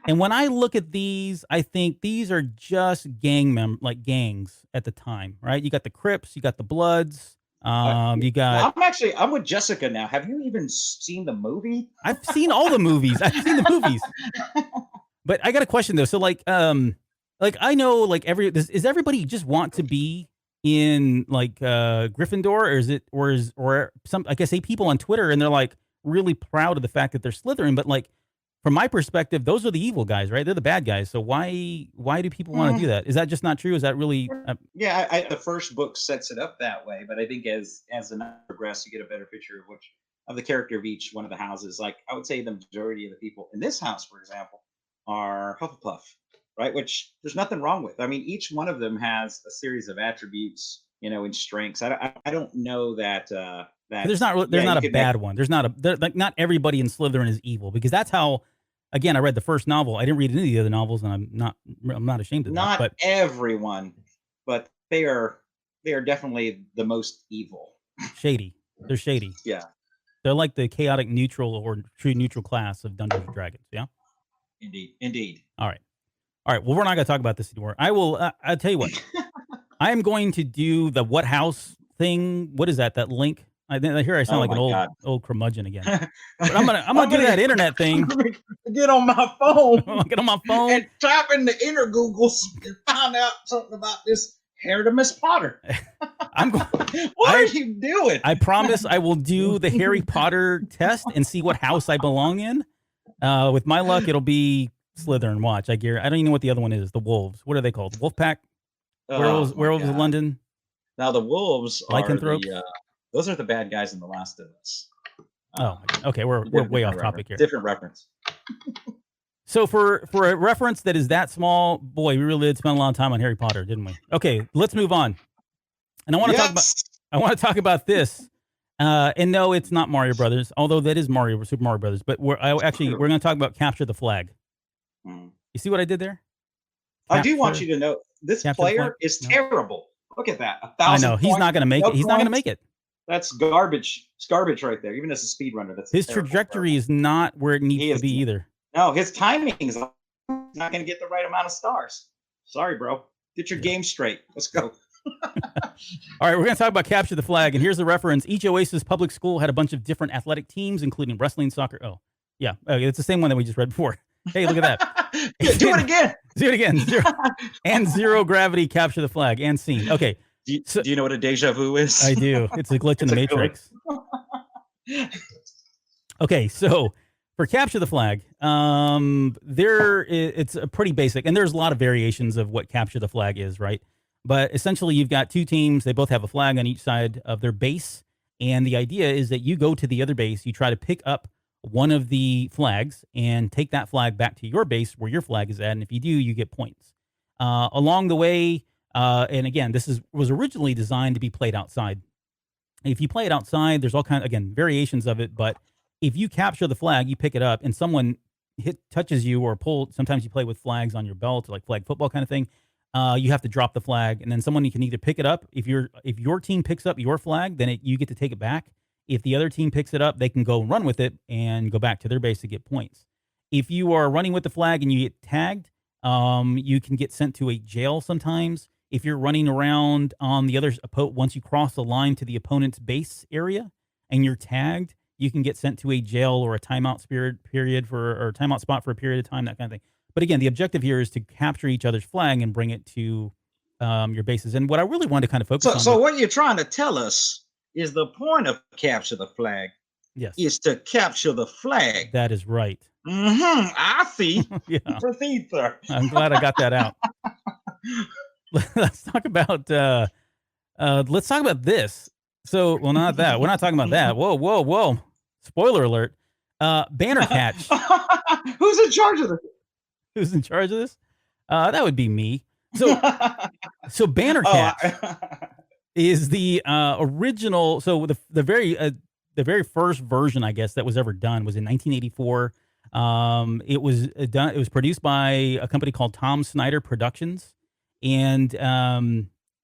And when I look at these, I think these are just like gangs at the time, right? You got the Crips, you got the Bloods, you got. I'm with Jessica now. Have you even seen the movie? I've seen all the movies. I've seen the movies. But I got a question though. So like I know like is everybody just want to be in like Gryffindor, or is it or some, like I say, people on Twitter and they're like really proud of the fact that they're Slytherin, but like from my perspective, those are the evil guys, right? They're the bad guys. So why do people want to do that? Is that just not true? Is that really? Yeah, the first book sets it up that way, but I think as the novel progresses, you get a better picture of the character of each one of the houses. Like I would say, the majority of the people in this house, for example, are Hufflepuff, right? Which there's nothing wrong with. I mean, each one of them has a series of attributes, and strengths. I don't know that There's not a bad one. Like not everybody in Slytherin is evil, because that's how. Again, I read the first novel. I didn't read any of the other novels, and I'm not ashamed of that. Not everyone, but they are definitely the most evil. Shady. They're shady. Yeah. They're like the chaotic neutral or true neutral class of Dungeons and Dragons. Yeah. Indeed. All right. Well, we're not going to talk about this anymore. I will. I'll tell you what. I am going to do the what house thing. What is that? That link. I hear I sound like an old curmudgeon again. But I'm gonna do that internet thing. Get on my phone. Get on my phone and type in the inner Googles and find out something about this Harry Miss Potter. What are you doing? I promise I will do the Harry Potter test and see what house I belong in. With my luck, it'll be Slytherin. Watch, I don't even know what the other one is. The Wolves. What are they called? Wolfpack? Werewolves of London. Now the Wolves are lycanthropes. Those are the bad guys in The Last of Us. Okay. We're way off topic here. Different reference. So for a reference that is that small, boy, we really did spend a lot of time on Harry Potter, didn't we? Okay, let's move on. And I want to talk about this. And no, it's not Mario Brothers, although that is Super Mario Brothers. But we're going to talk about Capture the Flag. You see what I did there? I do want you to know this player is terrible. Look at that. 1,000 I know he's not going to make it. He's not going to make it. That's garbage. It's garbage right there. Even as a speedrunner, his trajectory is not where it needs to be either. No, his timing is not going to get the right amount of stars. Sorry, bro. Get your game straight. Let's go. All right, we're going to talk about Capture the Flag, and here's the reference. Each Oasis public school had a bunch of different athletic teams, including wrestling, soccer. Oh, yeah. Okay, it's the same one that we just read before. Hey, look at that. Do it again. Do it again. Zero gravity, Capture the Flag, and scene. Okay. Do you know what a deja vu is? I do. It's a glitch in the Matrix. Okay, so for Capture the Flag, it's a pretty basic, and there's a lot of variations of what Capture the Flag is, right? But essentially, you've got two teams. They both have a flag on each side of their base, and the idea is that you go to the other base, you try to pick up one of the flags and take that flag back to your base where your flag is at, and if you do, you get points. Along the way, and again, this was originally designed to be played outside. If you play it outside, there's all kinds, again, variations of it, but if you capture the flag, you pick it up, and someone touches you or sometimes you play with flags on your belt, like flag football kind of thing, you have to drop the flag, and then someone you can either pick it up. If your team picks up your flag, then you get to take it back. If the other team picks it up, they can go and run with it and go back to their base to get points. If you are running with the flag and you get tagged, you can get sent to a jail sometimes. If you're running around on the other once you cross the line to the opponent's base area and you're tagged, you can get sent to a jail or a timeout period or timeout spot for a period of time, that kind of thing. But again, the objective here is to capture each other's flag and bring it to your bases. And what I really wanted to kind of focus on. So what you're trying to tell us is the point of Capture the Flag. Yes. Is to capture the flag. That is right. I see. Yeah. Proceed, sir. I'm glad I got that out. Let's talk about this. So, well, not that. We're not talking about that. Whoa. Spoiler alert. Banner catch. Who's in charge of this? Who's in charge of this? That would be me. So Banner catch is the original. So the very first version, I guess, that was ever done was in 1984. It was produced by a company called Tom Snyder Productions, and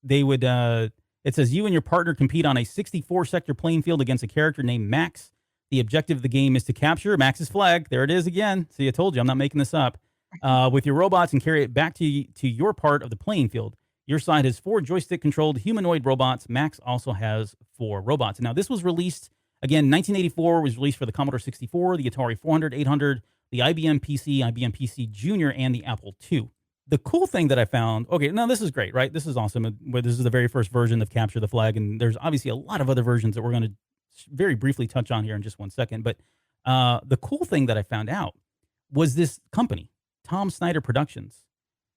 they would. It says you and your partner compete on a 64-sector playing field against a character named Max. The objective of the game is to capture Max's flag. There it is again. See, I told you, I'm not making this up. with your robots and carry it back to your part of the playing field. Your side has 4 joystick-controlled humanoid robots. Max also has 4 robots. Now, this was released, again, 1984, was released for the Commodore 64, the Atari 400, 800, the IBM PC, IBM PC Junior, and the Apple II. The cool thing that I found, okay, now this is great, right? This is awesome. This is the very first version of Capture the Flag, and there's obviously a lot of other versions that we're going to very briefly touch on here in just one second. But the cool thing that I found out was this company, Tom Snyder Productions.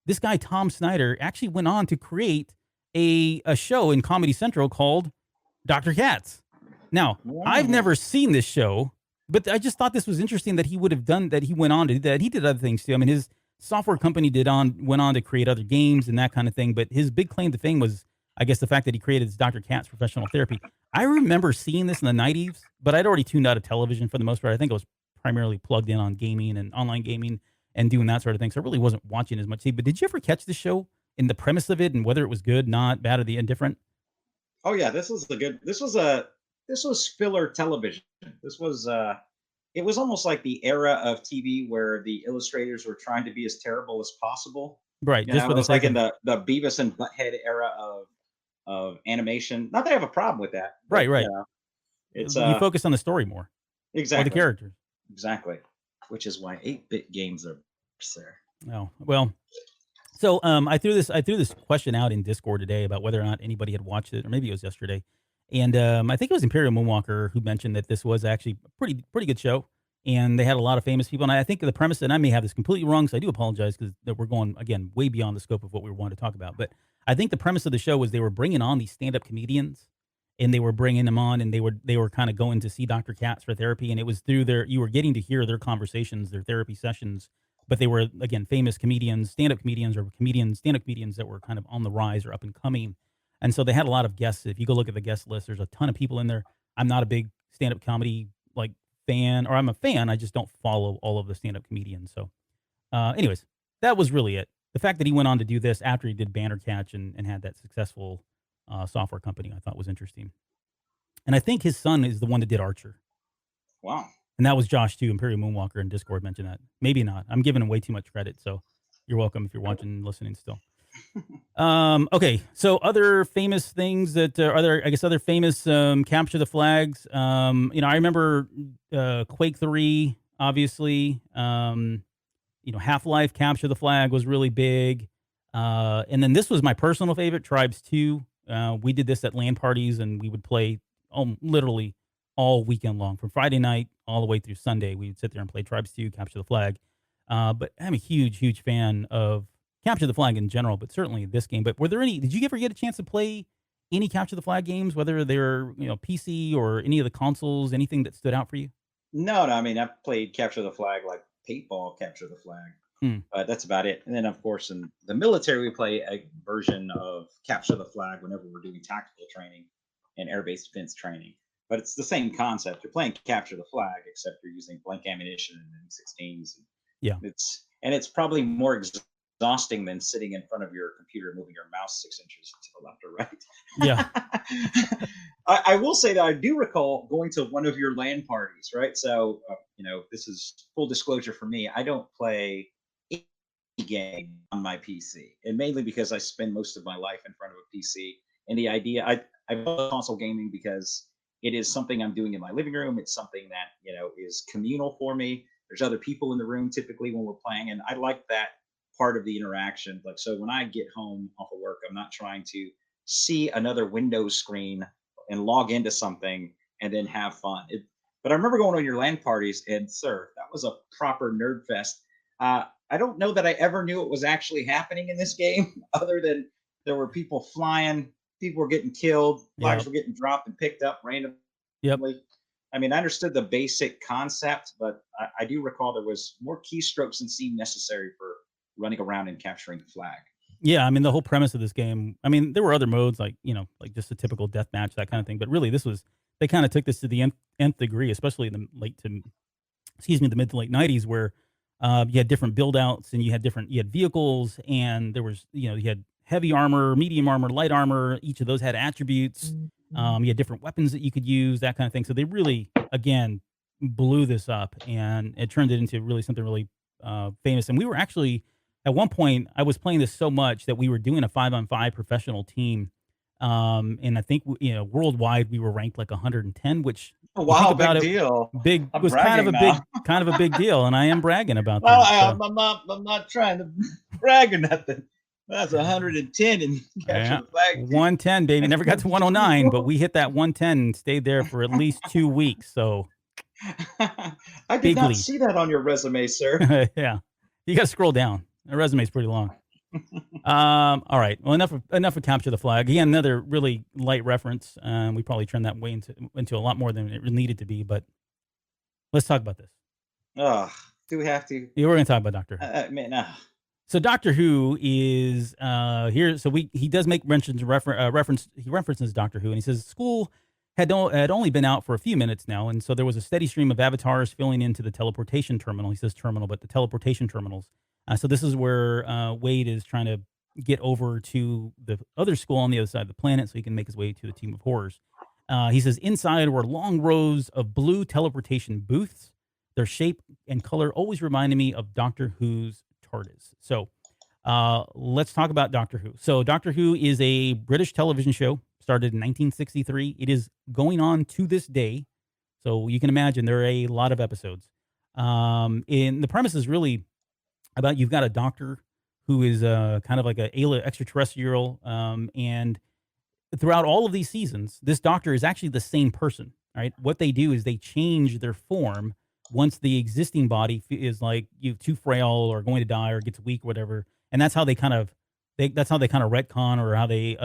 This guy, Tom Snyder, actually went on to create a show in Comedy Central called Dr. Katz. Now, I've never seen this show, but I just thought this was interesting that he would have done that. He went on to do that. He did other things too. I mean, his software company went on to create other games and that kind of thing. But his big claim to fame was, I guess, the fact that he created his Dr. Katz professional therapy. I remember seeing this in the 90s, but I'd already tuned out of television for the most part. I think I was primarily plugged in on gaming and online gaming and doing that sort of thing. So I really wasn't watching as much. But did you ever catch the show in the premise of it and whether it was good, not bad, or the indifferent? Oh yeah, this was filler television. This was it was almost like the era of TV where the illustrators were trying to be as terrible as possible. Right. You Just know, for it the was like sake in of, the Beavis and Butthead era of animation. Not that I have a problem with that, but right, right. it's You focus on the story more or the exactly characters. exactly, which is why 8-bit games are there. Oh, well. So I threw this question out in Discord today about whether or not anybody had watched it, or maybe it was yesterday. And I think it was Imperial Moonwalker who mentioned that this was actually a pretty good show. And they had a lot of famous people. And I think the premise, and I may have this completely wrong, so I do apologize because we're going, again, way beyond the scope of what we wanted to talk about. But I think the premise of the show was they were bringing on these stand-up comedians, and they were bringing them on, and they were kind of going to see Dr. Katz for therapy. And it was through you were getting to hear their conversations, their therapy sessions. But they were, again, famous comedians, stand-up comedians, or stand-up comedians that were kind of on the rise or up and coming. And so they had a lot of guests. If you go look at the guest list, there's a ton of people in there. I'm not a big stand-up comedy like fan, or I'm a fan. I just don't follow all of the stand-up comedians. So, anyways, that was really it. The fact that he went on to do this after he did Banner Catch and had that successful software company, I thought was interesting. And I think his son is the one that did Archer. Wow. And that was Josh too. Imperial Moonwalker in Discord mentioned that. Maybe not. I'm giving him way too much credit. So you're welcome if you're watching and listening still. Okay. So other famous things that are there, I guess other famous capture the flags. I remember Quake 3, obviously. Half-Life capture the flag was really big. And then this was my personal favorite, Tribes 2. We did this at LAN parties, and we would play literally all weekend long, from Friday night all the way through Sunday. We would sit there and play Tribes 2, Capture the Flag. But I'm a huge fan of Capture the Flag in general, but certainly this game. But did you ever get a chance to play any Capture the Flag games, whether they're, PC or any of the consoles, anything that stood out for you? No, no. I mean, I've played Capture the Flag, like paintball Capture the Flag. Hmm. That's about it. And then, of course, in the military, we play a version of Capture the Flag whenever we're doing tactical training and air-based defense training. But it's the same concept. You're playing Capture the Flag, except you're using blank ammunition and M16s. Yeah. It's probably more exhausting than sitting in front of your computer moving your mouse 6 inches to the left or right. Yeah. I will say that I do recall going to one of your LAN parties, right? So, this is full disclosure for me. I don't play any game on my PC, and mainly because I spend most of my life in front of a PC. And the idea, I love console gaming because it is something I'm doing in my living room. It's something that, is communal for me. There's other people in the room typically when we're playing, and I like that part of the interaction. Like, so when I get home off of work, I'm not trying to see another Windows screen and log into something and then have fun. But I remember going on your LAN parties, and sir, that was a proper nerd fest. I don't know that I ever knew it was actually happening in this game, other than there were people flying, people were getting killed, flags were getting dropped and picked up randomly. Yep. I mean, I understood the basic concept, but I do recall there was more keystrokes than seemed necessary for running around and capturing the flag. Yeah, I mean, the whole premise of this game, I mean, there were other modes like just a typical death match, that kind of thing. But really, they kind of took this to the nth degree, especially in the mid to late 90s, where you had different build outs and you had vehicles, and there was, you had heavy armor, medium armor, light armor. Each of those had attributes. You had different weapons that you could use, that kind of thing. So they really, again, blew this up, and it turned it into really something really famous. And we were actually at one point I was playing this so much that we were doing a 5-on-5 professional team. And I think worldwide we were ranked like 110, which Oh, you think wow, about big it, deal. big I'm was kind of bragging a now. big deal, and I am bragging about Well, that. So I'm not trying to brag or nothing. That's 110 and capture yeah, the flag. 110, baby. Never got to 109, but we hit that 110 and stayed there for at least 2 weeks. So I did big not league. see that on your resume, sir. Yeah, you got to scroll down. The resume's pretty long. All right. Well, enough of capture the flag. Again, another really light reference. We probably turned that way into a lot more than it needed to be. But let's talk about this. Oh, do we have to? Yeah, we're going to talk about Doctor Who. Man, So Doctor Who is here. So he does make reference. He references Doctor Who, and he says school had only been out for a few minutes now, and so there was a steady stream of avatars filling into the teleportation terminal. He says terminal, but the teleportation terminals. So this is where Wade is trying to get over to the other school on the other side of the planet, so he can make his way to the team of horrors. He says inside were long rows of blue teleportation booths. Their shape and color always reminded me of Doctor Who's TARDIS. So let's talk about Doctor Who. So Doctor Who is a British television show, started in 1963. It is going on to this day. So you can imagine there are a lot of episodes. And the premise is really about you've got a doctor who is kind of like an alien extraterrestrial. And throughout all of these seasons, this doctor is actually the same person, right? What they do is they change their form once the existing body is like too frail or going to die or gets weak, or whatever. And that's how they kind of retcon, or how they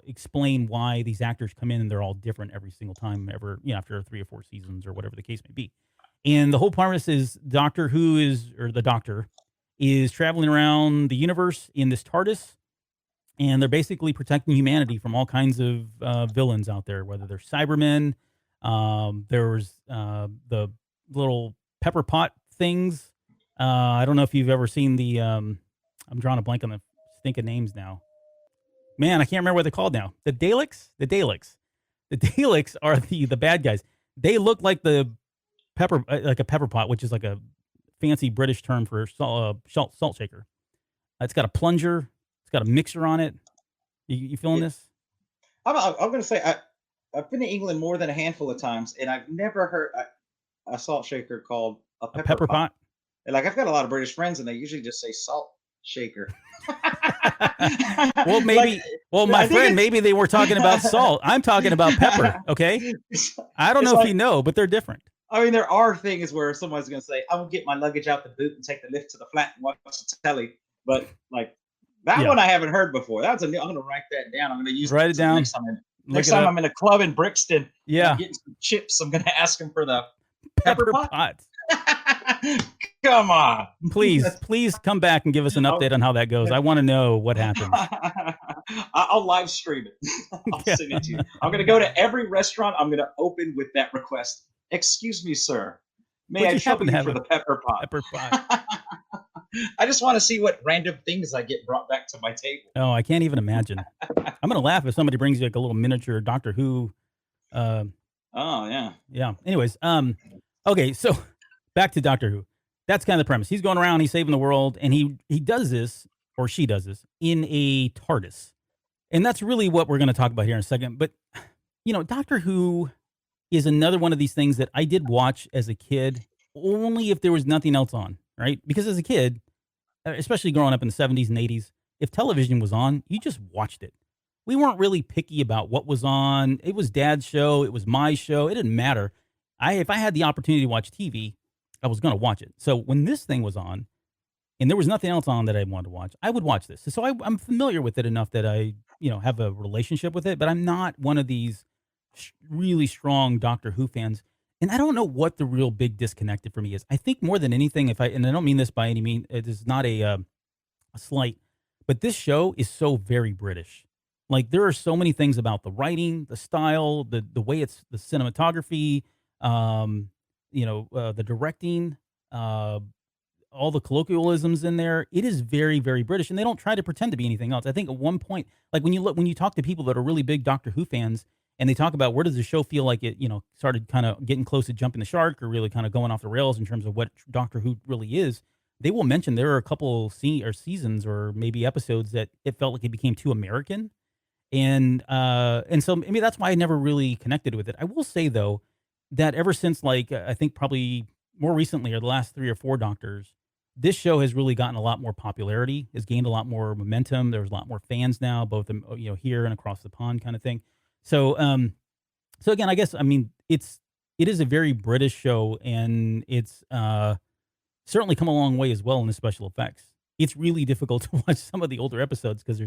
explain why these actors come in and they're all different every single time, after 3 or 4 seasons or whatever the case may be. And the whole premise is the Doctor is traveling around the universe in this TARDIS, and they're basically protecting humanity from all kinds of villains out there, whether they're Cybermen. There was the little pepper pot things. I don't know if you've ever seen the. I'm drawing a blank on the stinking names now. Man, I can't remember what they're called now. The Daleks. The Daleks are the bad guys. They look like the like a pepper pot, which is like a fancy British term for salt shaker. It's got a plunger. It's got a mixer on it. You feeling this? I'm going to say I've been to England more than a handful of times, and I've never heard a salt shaker called a A pepper pepper pot. pot? And, like, I've got a lot of British friends, and they usually just say salt shaker. Well, maybe. Well, my friend, maybe they were talking about salt. I'm talking about pepper. Okay. I don't know if you know, but they're different. I mean, there are things where someone's going to say, "I'm gonna get my luggage out the boot and take the lift to the flat and watch the telly," but like that one I haven't heard before. I'm going to write that down. I'm going to use write it down. Next time I'm in a club in Brixton, yeah, getting some chips, I'm going to ask them for the pepper pot. Come on, please come back and give us an update on how that goes. I want to know what happens. I'll live stream it. I'll send it to you. I'm going to go to every restaurant. I'm going to open with that request. Excuse me, sir. May I trouble you for the pepper pot? Pepper pot. I just want to see what random things I get brought back to my table. Oh, I can't even imagine. I'm going to laugh if somebody brings you like a little miniature Doctor Who. Oh, yeah. Yeah. Anyways, okay, so back to Doctor Who. That's kind of the premise. He's going around, he's saving the world, and he does this, or she does this, in a TARDIS. And that's really what we're going to talk about here in a second. But, Doctor Who is another one of these things that I did watch as a kid, only if there was nothing else on, right? Because as a kid, especially growing up in the 70s and 80s, if television was on, you just watched it. We weren't really picky about what was on. It was Dad's show. It was my show. It didn't matter. If I had the opportunity to watch TV, I was going to watch it. So when this thing was on, and there was nothing else on that I wanted to watch, I would watch this. So I'm familiar with it enough that I, have a relationship with it, but I'm not one of these really strong Doctor Who fans. And I don't know what the real big disconnect for me is. I think more than anything, and I don't mean this by any means, it is not a slight, but this show is so very British. Like, there are so many things about the writing, the style, the way it's the cinematography, the directing, all the colloquialisms in there. It is very, very British, and they don't try to pretend to be anything else. I think at one point, like when you talk to people that are really big Doctor Who fans, and they talk about where does the show feel like it, started kind of getting close to jumping the shark or really kind of going off the rails in terms of what Doctor Who really is. They will mention there are a couple seasons or maybe episodes that it felt like it became too American, and so maybe that's why I never really connected with it. I will say though that ever since like I think probably more recently or the last 3 or 4 Doctors, this show has really gotten a lot more popularity, has gained a lot more momentum. There's a lot more fans now, both here and across the pond, kind of thing. So, so again, I guess I mean it is a very British show, and it's certainly come a long way as well in the special effects. It's really difficult to watch some of the older episodes because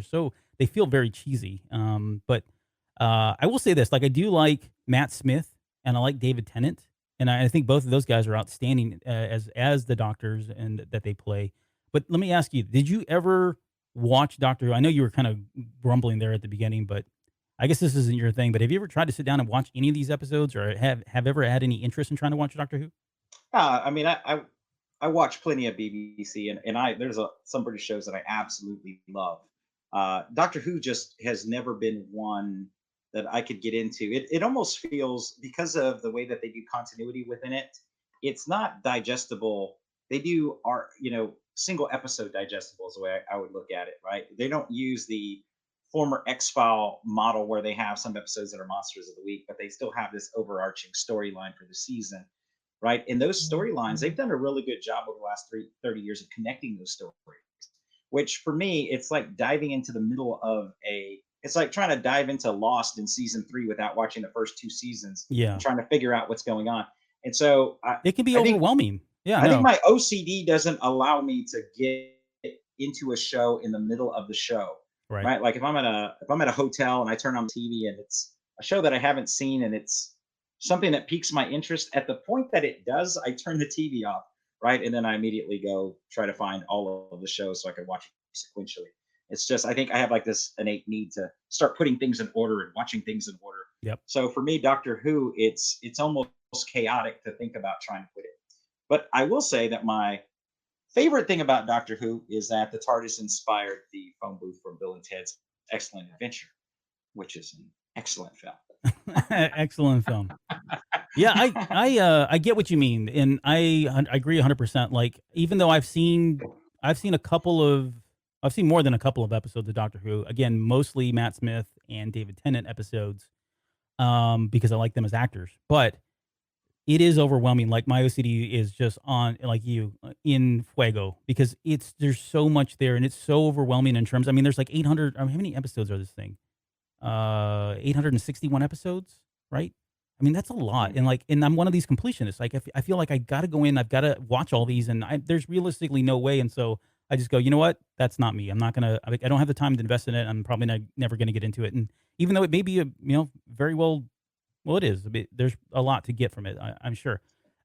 they feel very cheesy. But I will say this: like I do like Matt Smith and I like David Tennant, and I think both of those guys are outstanding as the Doctors and that they play. But let me ask you: did you ever watch Doctor Who? I know you were kind of grumbling there at the beginning, but I guess this isn't your thing. But have you ever tried to sit down and watch any of these episodes, or have ever had any interest in trying to watch Doctor Who? I mean, I watch plenty of BBC, and there's some British shows that I absolutely love. Doctor Who just has never been one that I could get into. It almost feels, because of the way that they do continuity within it, it's not digestible. They do single episode digestible is the way I would look at it. Right? They don't use the former X File model where they have some episodes that are monsters of the week, but they still have this overarching storyline for the season, right? And those storylines, they've done a really good job over the last 30 years of connecting those stories, which for me, it's like diving into the middle of it's like trying to dive into Lost in season 3 without watching the first 2 seasons Yeah, and trying to figure out what's going on. And so it can be I think overwhelming. Yeah, I think no, my OCD doesn't allow me to get into a show in the middle of the show, right. right? Like if I'm at a hotel and I turn on TV and it's a show that I haven't seen and it's something that piques my interest, at the point that it does, I turn the TV off, right? And then I immediately go try to find all of the shows so I can watch it sequentially. It's just I think I have like this innate need to start putting things in order and watching things in order. Yep. So for me, Doctor Who, it's almost chaotic to think about trying to put it. But I will say that my favorite thing about Doctor Who is that the TARDIS inspired the phone booth from Bill and Ted's Excellent Adventure, which is an excellent film. Excellent film. Yeah, I get what you mean, and I agree 100%. Like, even though I've seen I've seen more than a couple of episodes of Doctor Who. Again, mostly Matt Smith and David Tennant episodes, because I like them as actors. But it is overwhelming. Like my OCD is just on like you in fuego because there's so much there, and it's so overwhelming in terms. I mean, there's like 800. How many episodes are this thing? 861 episodes, right? I mean, that's a lot. Mhm. And I'm one of these completionists. Like, I feel like I got to go in, I've got to watch all these, and there's realistically no way. And so I just go, you know what? That's not me. I'm not going to, I don't have the time to invest in it. I'm probably never going to get into it. And even though it may be very well, it is. There's a lot to get from it, I'm sure.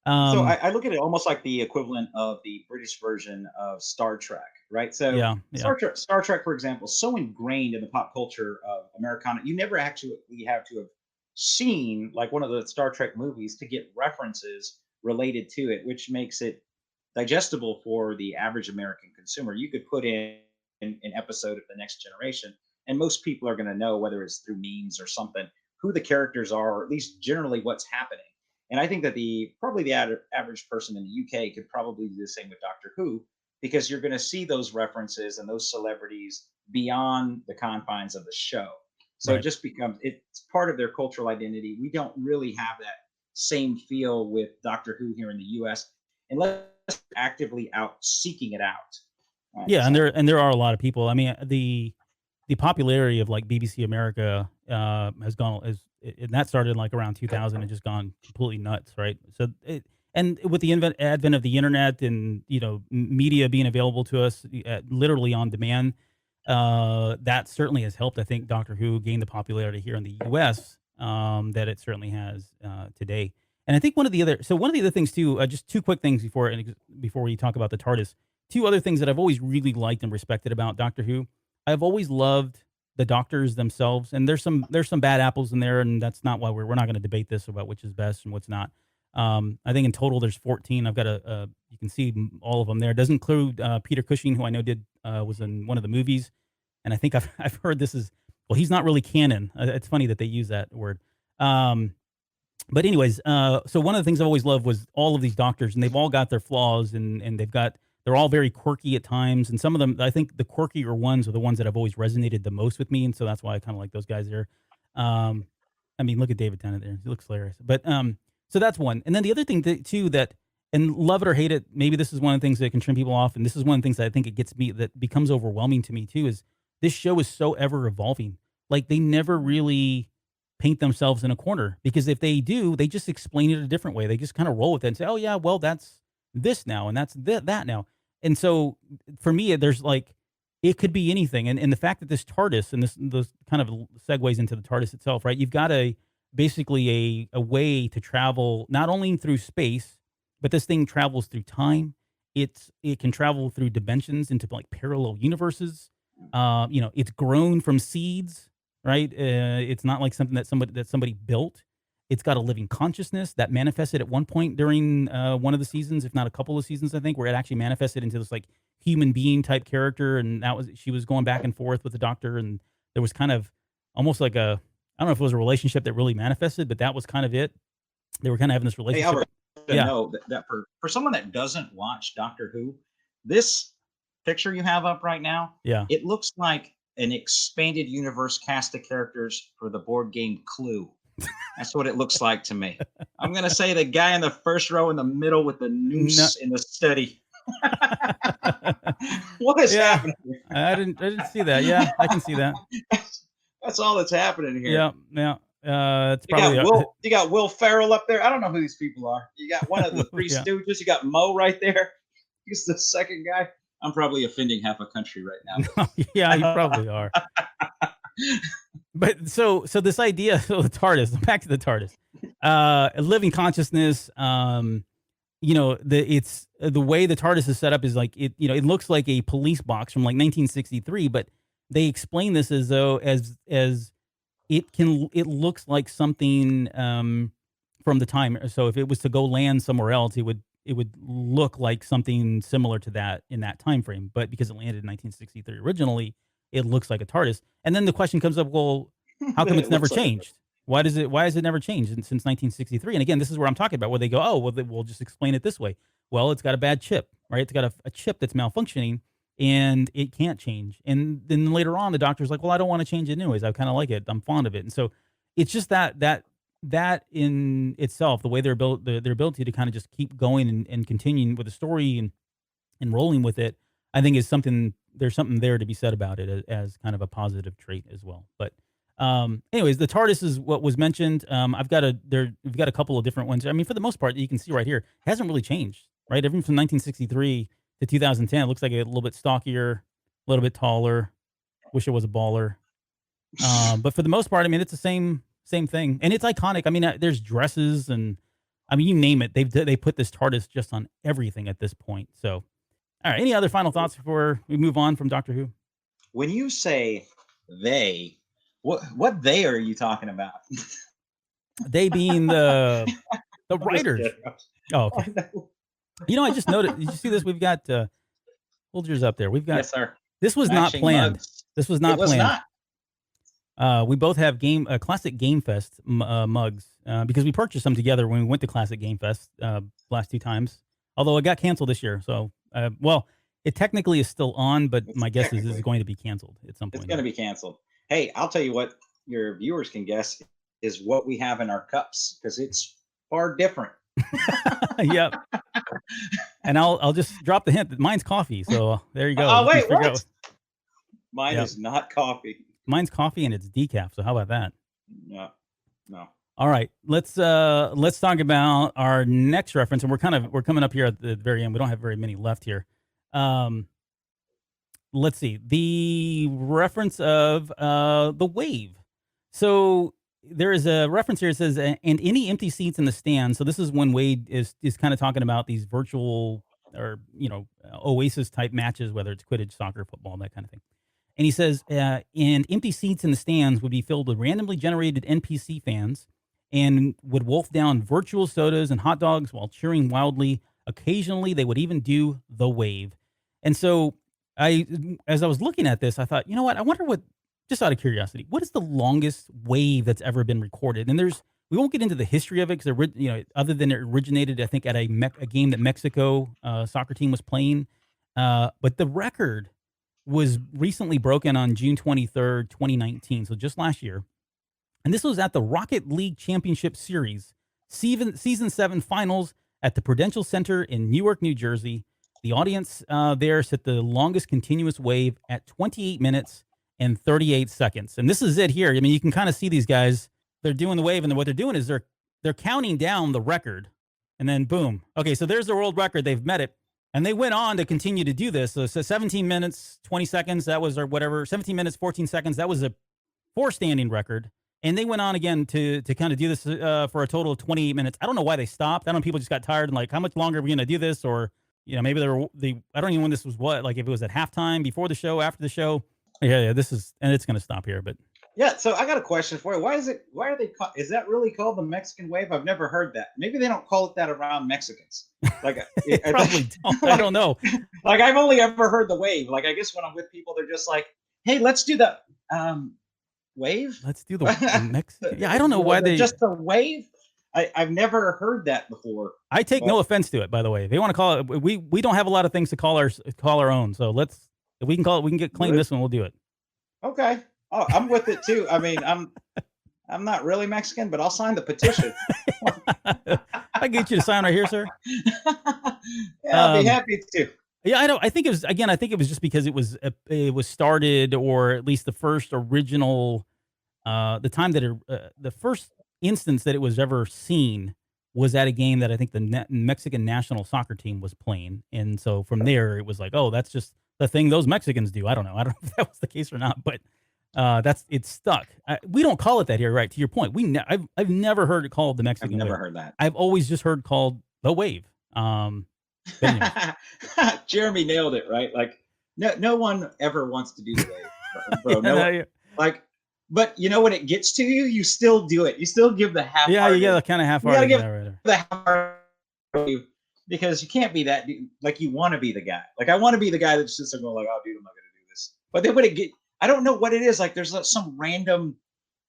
So I, Um, I look at it almost like the equivalent of the British version of Star Trek, right? So yeah, yeah, Star Trek, for example, is so ingrained in the pop culture of Americana, you never actually have to have seen like one of the Star Trek movies to get references related to it, which makes it digestible for the average American consumer. You could put in an episode of The Next Generation, and most people are going to know, whether it's through memes or something, who the characters are, or at least generally what's happening. And I think that the average person in the UK could probably do the same with Doctor Who, because you're going to see those references and those celebrities beyond the confines of the show. So it right. just becomes it's part of their cultural identity. We don't really have that same feel with Doctor Who here in the US unless we're actively out seeking it out. Right. Yeah, and So there are a lot of people. I mean, the popularity of like BBC America has gone is and that started like around 2000 and just gone completely nuts, right? So and with the advent of the internet and media being available to us literally on demand, that certainly has helped. I think Doctor Who gain the popularity here in the U.S. That it certainly has today. And I think one of the other things too, just two quick things before we talk about the TARDIS. Two other things that I've always really liked and respected about Doctor Who. I've always loved the doctors themselves, and there's some bad apples in there, and that's not why we're not going to debate this about which is best and what's not. I think in total there's 14. I've got you can see all of them there. It doesn't include Peter Cushing, who I know was in one of the movies, and I think I've I've heard this is well, he's not really canon. It's funny that they use that word. Um, but anyways, so one of the things I always loved was all of these doctors, and they've all got their flaws, and they're all very quirky at times, and some of them, I think the quirkier ones are the ones that have always resonated the most with me, and so that's why I kind of like those guys there. Um, I mean, look at David Tennant there; he looks hilarious. But so that's one, and then the other thing too that, and love it or hate it, maybe this is one of the things that can trim people off, and this is one of the things that I think it gets me that becomes overwhelming to me too is this show is so ever evolving. Like they never really paint themselves in a corner because if they do, they just explain it a different way. They just kind of roll with it and say, "Oh yeah, well that's this now and that's that now." And so for me, there's like it could be anything. And the fact that this TARDIS and this kind of segues into the TARDIS itself, right? You've got basically a way to travel not only through space, but this thing travels through time. It can travel through dimensions into like parallel universes. It's grown from seeds, right? It's not like something that somebody built. It's got a living consciousness that manifested at one point during one of the seasons, if not a couple of seasons, I think, where it actually manifested into this like human being type character, and she was going back and forth with the Doctor, and there was kind of almost like I don't know if it was a relationship that really manifested, but that was kind of it. They were kind of having this Hey, relationship. Albert, to Yeah, know that for someone that doesn't watch Doctor Who, this picture you have up right now, yeah. it looks like an expanded universe cast of characters for the board game Clue. That's what it looks like to me. I'm gonna say the guy in the first row in the middle with the No, noose in the study. What is yeah. happening here? I didn't see that. Yeah, I can see that. That's all that's happening here. Yeah, yeah. It's You probably got Will Ferrell up there. I don't know who these people are. You got one of the Three yeah. Stooges. You got Mo right there. He's the second guy. I'm probably offending half a country right Yeah, you now. probably are. But so this idea, so the TARDIS, back to the TARDIS, a living consciousness. The way the TARDIS is set up is like it looks like a police box from like 1963, but they explain this as though as it looks like something from the time. So if it was to go land somewhere else, it would look like something similar to that in that time frame. But because it landed in 1963 originally, it looks like a TARDIS. And then the question comes up, well, how come But it's it never looks like changed? Why has it never changed since 1963? And again, this is where I'm talking about where they go, oh, well, we'll just explain it this way. Well, it's got a bad chip, right? It's got a chip that's malfunctioning and it can't change. And then later on, the doctor's like, well, I don't want to change it anyways. I kind of like it. I'm fond of it. And so it's just that in itself, the way they're built, their ability to kind of just keep going and continuing with the story and rolling with it, I think is something. There's something there to be said about it as kind of a positive trait as well. But anyways, the TARDIS is what was mentioned. We've got a couple of different ones. I mean, for the most part, you can see right here, it hasn't really changed, right? Everything from 1963 to 2010, it looks like a little bit stockier, a little bit taller. Wish it was a baller. But for the most part, I mean, it's the same thing, and it's iconic. I mean, there's dresses and I mean, you name it. They put this TARDIS just on everything at this point. So, all right. Any other final thoughts before we move on from Doctor Who? when you say they, what they are you talking about? They being the I'm just writers. kidding. Oh, okay. I just noticed. Did you see this? We've got hold yours up there. We've got Yes, sir. this was not Matching planned. mugs. This was It not was planned. not. We both have classic Game Fest mugs because we purchased them together when we went to Classic Game Fest last two times. Although it got canceled this year, so well, it technically is still on, but It's my guess is technically going to be canceled at some it's point going to here. be canceled. Hey, I'll tell you what your viewers can guess is what we have in our cups because it's far different. Yep, and I'll just drop the hint that mine's coffee. So there you go. Oh You can wait, figure what? out. Mine Yep, is not coffee. mine's coffee and it's decaf. So how about that? No, no. All right, let's talk about our next reference, and we're coming up here at the very end. We don't have very many left here. Um, let's see the reference of the wave. So there is a reference here. It says, "And any empty seats in the stand." So this is when Wade is kind of talking about these virtual or Oasis type matches, whether it's Quidditch, soccer, football, that kind of thing. And he says, and empty seats in the stands would be filled with randomly generated NPC fans and would wolf down virtual sodas and hot dogs while cheering wildly. Occasionally, they would even do the wave. And so, as I was looking at this, I thought, you know what? I wonder what. just out of curiosity, what is the longest wave that's ever been recorded? And we won't get into the history of it because, other than it originated, I think, at a game that Mexico soccer team was playing. But the record was recently broken on June 23rd, 2019. So just last year. And this was at the Rocket League Championship Series, Season 7 Finals at the Prudential Center in Newark, New Jersey. The audience there set the longest continuous wave at 28 minutes and 38 seconds. And this is it here. I mean, you can kind of see these guys. They're doing the wave, and what they're doing is they're counting down the record. And then, boom. Okay, so there's the world record. They've met it. And they went on to continue to do this. So 17 minutes, 20 seconds, that was, or whatever, 17 minutes, 14 seconds, that was a 4-standing record. And they went on again to kind of do this for a total of 28 minutes. I don't know why they stopped. I don't know, people just got tired and like, how much longer are we going to do this? Or, maybe I don't even know when this was, like if it was at halftime, before the show, after the show. Yeah, and it's going to stop here, but. Yeah, so I got a question for you. Why are they is that really called the Mexican wave? I've never heard that. Maybe they don't call it that around Mexicans. Like probably don't. I don't know. Like I've only ever heard the wave. Like I guess when I'm with people, they're just like, hey, let's do the wave. Let's do the Mexican. Yeah, I don't know why they just the wave. I've never heard that before. I take no offense to it, by the way. If they want to call it, we don't have a lot of things to call our own. So if we can call it, we can claim this one. We'll do it. Okay. Oh, I'm with it too. I mean, I'm not really Mexican, but I'll sign the petition. I get you to sign right here, sir. Yeah, I'll be happy to. Yeah, I think it was just because it was started, or at least the first original, the time that the first instance that it was ever seen was at a game that I think the Mexican national soccer team was playing, and so from there it was like, oh, that's just the thing those Mexicans do. I don't know if that was the case or not, but it's stuck. We don't call it that here, right? To your point, I've never heard it called the Mexican. I've never wave. heard that. I've always just heard called the wave. Jeremy nailed it, right? Like no one ever wants to do the wave, bro. Yeah, like, but when it gets to you, you still do it. You still give the half. Yeah, you got kind of half-hearted. You gotta give the half wave, because you can't be that like you want to be the guy. Like I want to be the guy that's just going like, oh, dude, I'm not gonna do this. But then when it get, I don't know what it is. Like there's some random,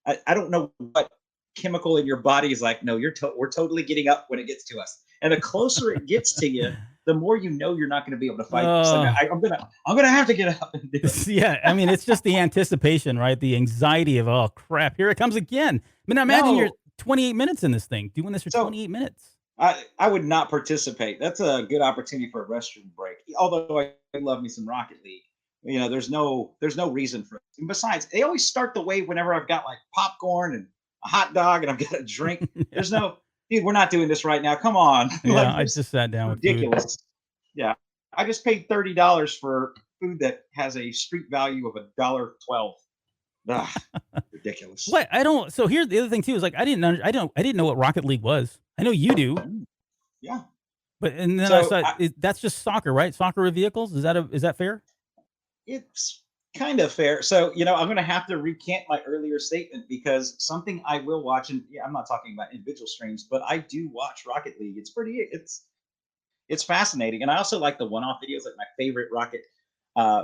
I don't know what chemical in your body is like, no, we're totally getting up when it gets to us. And the closer it gets to you, the more you're not going to be able to fight. Like, I'm gonna have to get up and do it. Yeah, I mean, it's just the anticipation, right? The anxiety of, oh crap, here it comes again. I mean, imagine you're 28 minutes in this thing, doing this for 28 minutes. I would not participate. That's a good opportunity for a restroom break. Although I love me some Rocket League. There's no reason for it. And besides, they always start the wave whenever I've got like popcorn and a hot dog and I've got a drink. Yeah. There's no, dude, we're not doing this right now. Come on. Yeah, like, I just sat down with ridiculous. Food. Yeah. I just paid $30 for food that has a street value of $1.12. Ridiculous. What? So here's the other thing too, is like I didn't know what Rocket League was. I know you do. Yeah. But and then I saw that's just soccer, right? Soccer with vehicles. Is that fair? It's kind of fair. So, I'm going to have to recant my earlier statement, because something I will watch, and I'm not talking about individual streams, but I do watch Rocket League. It's fascinating. And I also like the one-off videos. Like my favorite Rocket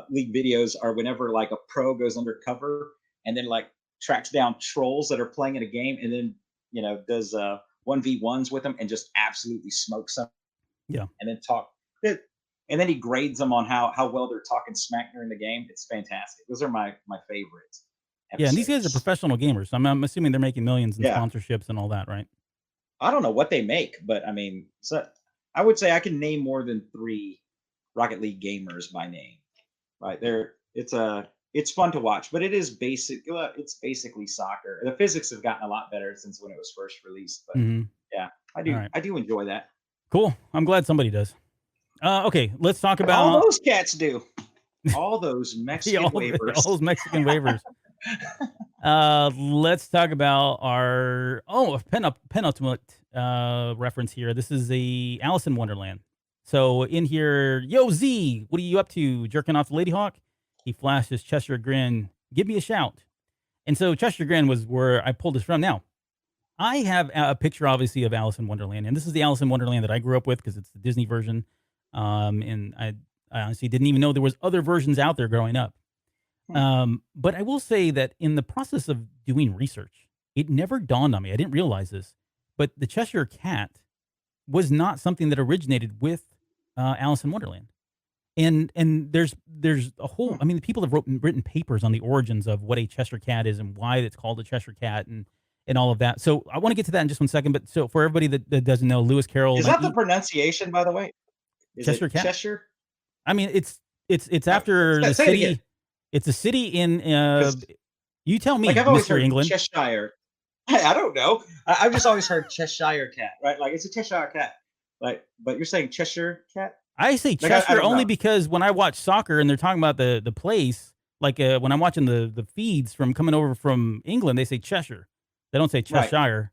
League videos are whenever like a pro goes undercover and then like tracks down trolls that are playing in a game, and then, does 1v1s with them and just absolutely smokes them. Yeah. And then and then he grades them on how well they're talking smack during the game. It's fantastic. Those are my favorites. Yeah, and these guys are professional gamers. So I'm assuming they're making millions in sponsorships and all that, right? I don't know what they make, but I mean, so I would say I can name more than 3 Rocket League gamers by name. Right there, it's fun to watch, but it's basically soccer. The physics have gotten a lot better since when it was first released. But yeah, I do enjoy that. Cool. I'm glad somebody does. Okay, let's talk about all those cats do. All those Mexican waivers. All those Mexican waivers. Let's talk about our penultimate reference here. This is a Alice in Wonderland. So in here, yo Z, what are you up to? Jerking off the Lady Hawk? He flashed his Cheshire grin. Give me a shout. And so Cheshire grin was where I pulled this from. Now, I have a picture, obviously, of Alice in Wonderland, and this is the Alice in Wonderland that I grew up with because it's the Disney version. And I honestly didn't even know there was other versions out there growing up. Hmm. But I will say that in the process of doing research, it never dawned on me. I didn't realize this, but the Cheshire Cat was not something that originated with Alice in Wonderland. And there's a whole. Hmm. I mean, people have written papers on the origins of what a Cheshire Cat is and why it's called a Cheshire Cat and all of that. So I want to get to that in just one second. But so for everybody that doesn't know, Lewis Carroll, Is that the pronunciation, by the way? Is Cheshire it Cat. Cheshire? I mean, it's after the Say it again, city. It's a city in. because You tell like me, I've always Mister heard England. Cheshire. I don't know. I've just always heard Cheshire cat, right? Like it's a Cheshire cat. Like, but you're saying Cheshire cat? I say Like I Cheshire don't only know. because when I watch soccer and they're talking about the place, like when I'm watching the feeds from coming over from England, they say Cheshire. They don't say Right. Cheshire.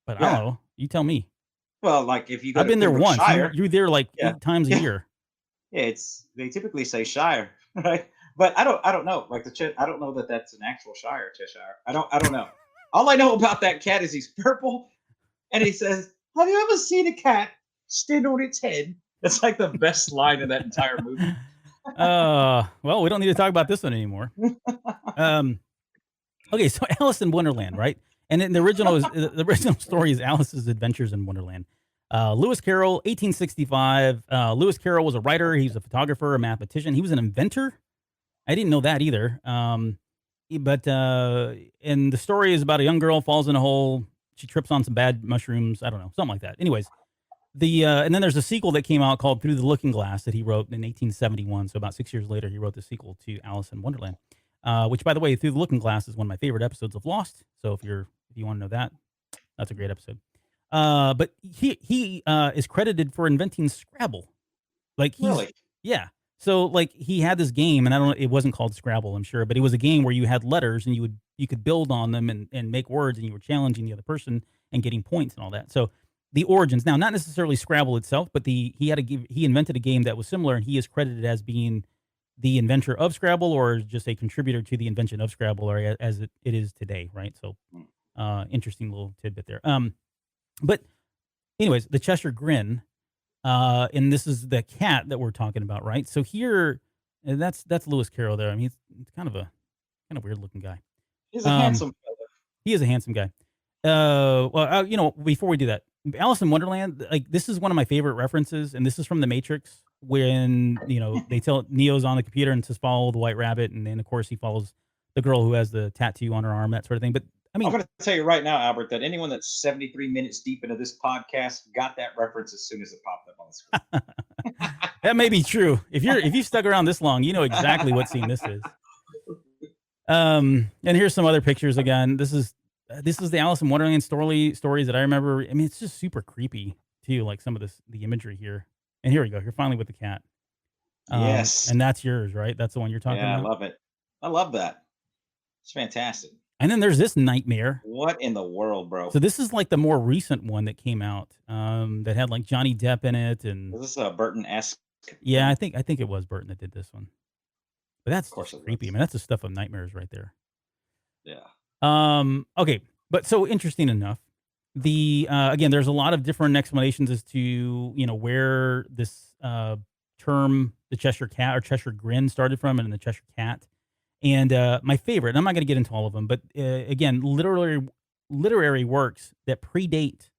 But I don't Yeah. know. You tell me. Well, like if you go I've to been there once. Pembrokeshire, You're there like yeah, 8 times a yeah, year. yeah. It's they typically say Shire, right? But I don't know. Like I don't know that that's an actual Shire, Cheshire. I don't know. All I know about that cat is he's purple, and he says, "Have you ever seen a cat stand on its head?" That's like the best line in that entire movie. Well, we don't need to talk about this one anymore. Um, okay, so Alice in Wonderland, right? And then the original story is Alice's Adventures in Wonderland. Lewis Carroll, 1865. Lewis Carroll was a writer. He was a photographer, a mathematician. He was an inventor. I didn't know that either. But and the story is about a young girl falls in a hole. She trips on some bad mushrooms. I don't know, something like that. Anyways, and then there's a sequel that came out called Through the Looking Glass that he wrote in 1871. So about 6 years later, he wrote the sequel to Alice in Wonderland. Which, by the way, Through the Looking Glass is one of my favorite episodes of Lost. So if you want to know that, that's a great episode. But he is credited for inventing Scrabble. Like Really? yeah. So like he had this game, and I don't know, it wasn't called Scrabble, I'm sure, but it was a game where you had letters and you could build on them and make words, and you were challenging the other person and getting points and all that. So the origins now, not necessarily Scrabble itself, but he invented a game that was similar, and he is credited as being the inventor of Scrabble or just a contributor to the invention of Scrabble or as it is today, right? So Hmm. interesting little tidbit there. But anyways, the Cheshire Grin. And this is the cat that we're talking about, right? So here, and that's Lewis Carroll there. I mean, he's kind of weird looking guy. He's a Um, handsome fella. he is a handsome guy. Before we do that, Alice in Wonderland, like this is one of my favorite references, and this is from The Matrix when they tell Neo's on the computer and says follow the White Rabbit, and then of course he follows the girl who has the tattoo on her arm, that sort of thing. But I I'm mean, going to tell you right now, Albert, that anyone that's 73 minutes deep into this podcast got that reference as soon as it popped up on the screen. that may be true. If you've stuck around this long, you know exactly what scene this is. And here's some other pictures again. This is the Alice in Wonderland stories that I remember. I mean, it's just super creepy too, like some of the imagery here. And here we go. You're finally with the cat. Yes. And that's yours, right? That's the one you're talking Yeah, I about. love it. I love that. It's fantastic. And then there's this nightmare. What in the world, bro? So this is like the more recent one that came out. That had like Johnny Depp in it, and Is this a Burton-esque yeah, thing? I think it was Burton that did this one. But that's Of course just it creepy. I was. mean, that's the stuff of nightmares right there. Yeah. Okay, but so interesting enough, again, there's a lot of different explanations as to where this term, the Cheshire Cat or Cheshire Grin, started from, and the Cheshire Cat. And my favorite, and I'm not going to get into all of them, but again, literary works that predate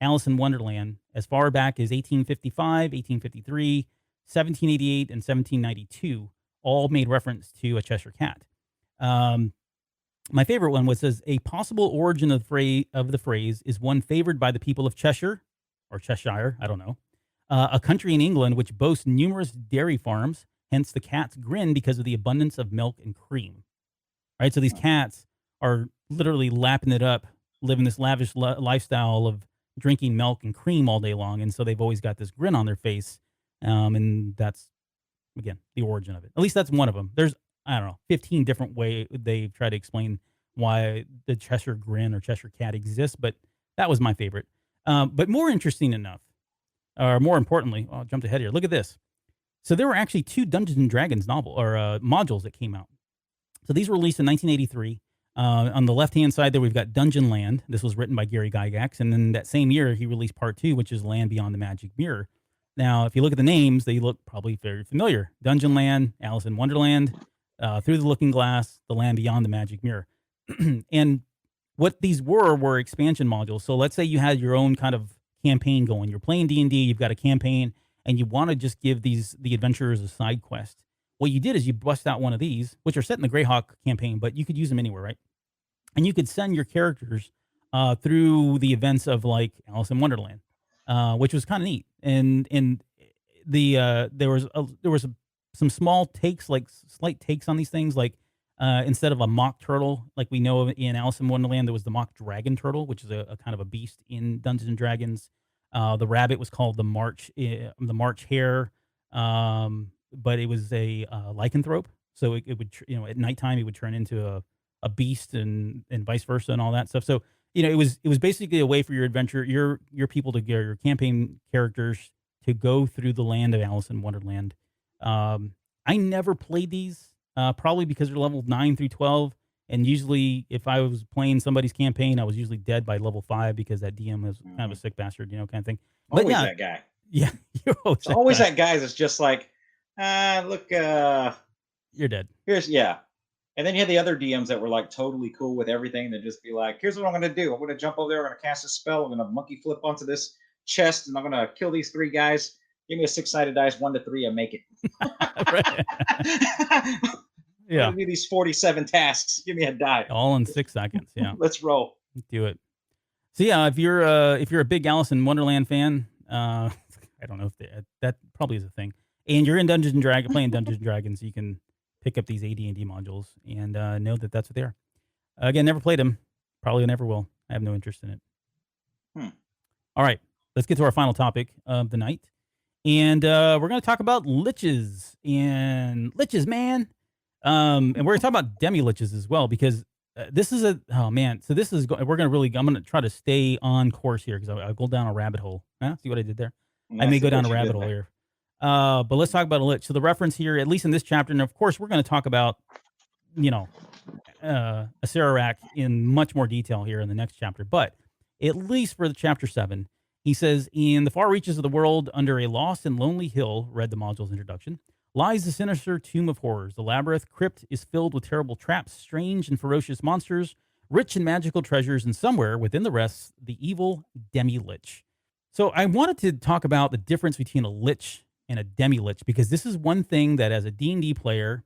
Alice in Wonderland as far back as 1855, 1853, 1788, and 1792 all made reference to a Cheshire Cat. Um, my favorite one was says a possible origin of the phrase is one favored by the people of Cheshire or Cheshire, I don't know, a country in England which boasts numerous dairy farms. Hence the cat's grin because of the abundance of milk and cream. Right, so these cats are literally lapping it up, living this lavish lifestyle of drinking milk and cream all day long, and so they've always got this grin on their face, and that's again the origin of it. At least that's one of them. There's I don't know 15 different way they try to explain why the Cheshire Grin or Cheshire Cat exists, but that was my favorite. But more interesting enough, or more importantly, I'll jump ahead here. Look at this. So there were actually 2 Dungeons and Dragons novel or modules that came out. So these were released in 1983. On the left-hand side there, we've got Dungeon Land. This was written by Gary Gygax. And then that same year, he released part 2, which is Land Beyond the Magic Mirror. Now, if you look at the names, they look probably very familiar. Dungeon Land, Alice in Wonderland. Through the Looking Glass, The Land Beyond the Magic Mirror. And what these were expansion modules. So let's say you had your own kind of campaign going. You're playing D&D, you've got a campaign, and you want to just give the adventurers a side quest. What you did is you bust out one of these, which are set in the Greyhawk campaign, but you could use them anywhere, right? And you could send your characters through the events of like Alice in Wonderland, which was kind of neat. And there was some small takes, like slight takes on these things, like instead of a mock turtle, like we know in Alice in Wonderland, there was the mock dragon turtle, which is a kind of a beast in Dungeons and Dragons. The rabbit was called the March hare, but it was a lycanthrope. So it would, at nighttime it would turn into a beast and vice versa and all that stuff. So it was basically a way for your adventure, your people to get your campaign characters to go through the land of Alice in Wonderland. I never played these, probably because they're level 9 through 12. And usually, if I was playing somebody's campaign, I was usually dead by level 5 because that DM is kind of a sick bastard, kind of thing. But Always yeah, that guy. yeah, you're It's always that guy that's just like, look, you're dead. yeah. And then you had the other DMs that were like totally cool with everything. They'd just be like, here's what I'm going to do. I'm going to jump over there. I'm going to cast a spell. I'm going to monkey flip onto this chest, and I'm going to kill these 3 guys. Give me a 6-sided dice, 1 to 3, and make it. Yeah. Give me these 47 tasks. Give me a die. All in 6 seconds. Yeah. Let's roll. Do it. So yeah, if you're a big Alice in Wonderland fan, I don't know if that probably is a thing, and you're in Dungeons and Dragons, playing Dungeons and Dragons, you can pick up these AD&D modules and know that that's what they are. Again, never played them. Probably never will. I have no interest in it. All right, let's get to our final topic of the night. And we're going to talk about liches. And liches, man. And we're going to talk about demi-liches as well, because this is so this is, I'm going to try to stay on course here, because I'll go down a rabbit hole. See what I did there? I may go down a rabbit hole here. But let's talk about a lich. So the reference here, at least in this chapter, and of course we're going to talk about, Acererak in much more detail here in the next chapter. But at least for the chapter 7, he says, in the far reaches of the world, under a lost and lonely hill, read the module's introduction, lies the sinister tomb of horrors. The labyrinth crypt is filled with terrible traps, strange and ferocious monsters, rich in magical treasures, and somewhere within the rest, the evil demi-lich. So I wanted to talk about the difference between a lich and a demi-lich, because this is one thing that as a D&D player,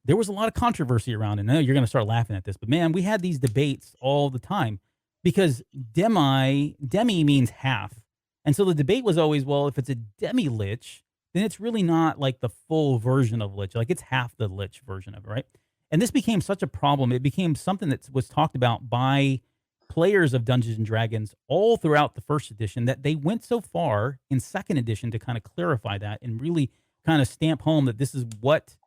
there was a lot of controversy around. And I know you're going to start laughing at this, but man, we had these debates all the time, because demi means half. And so the debate was always, well, if it's a demi-lich, then it's really not like the full version of lich. Like, it's half the lich version of it, right? And this became such a problem. It became something that was talked about by players of Dungeons and Dragons all throughout the first edition, that they went so far in second edition to kind of clarify that and really kind of stamp home that this is what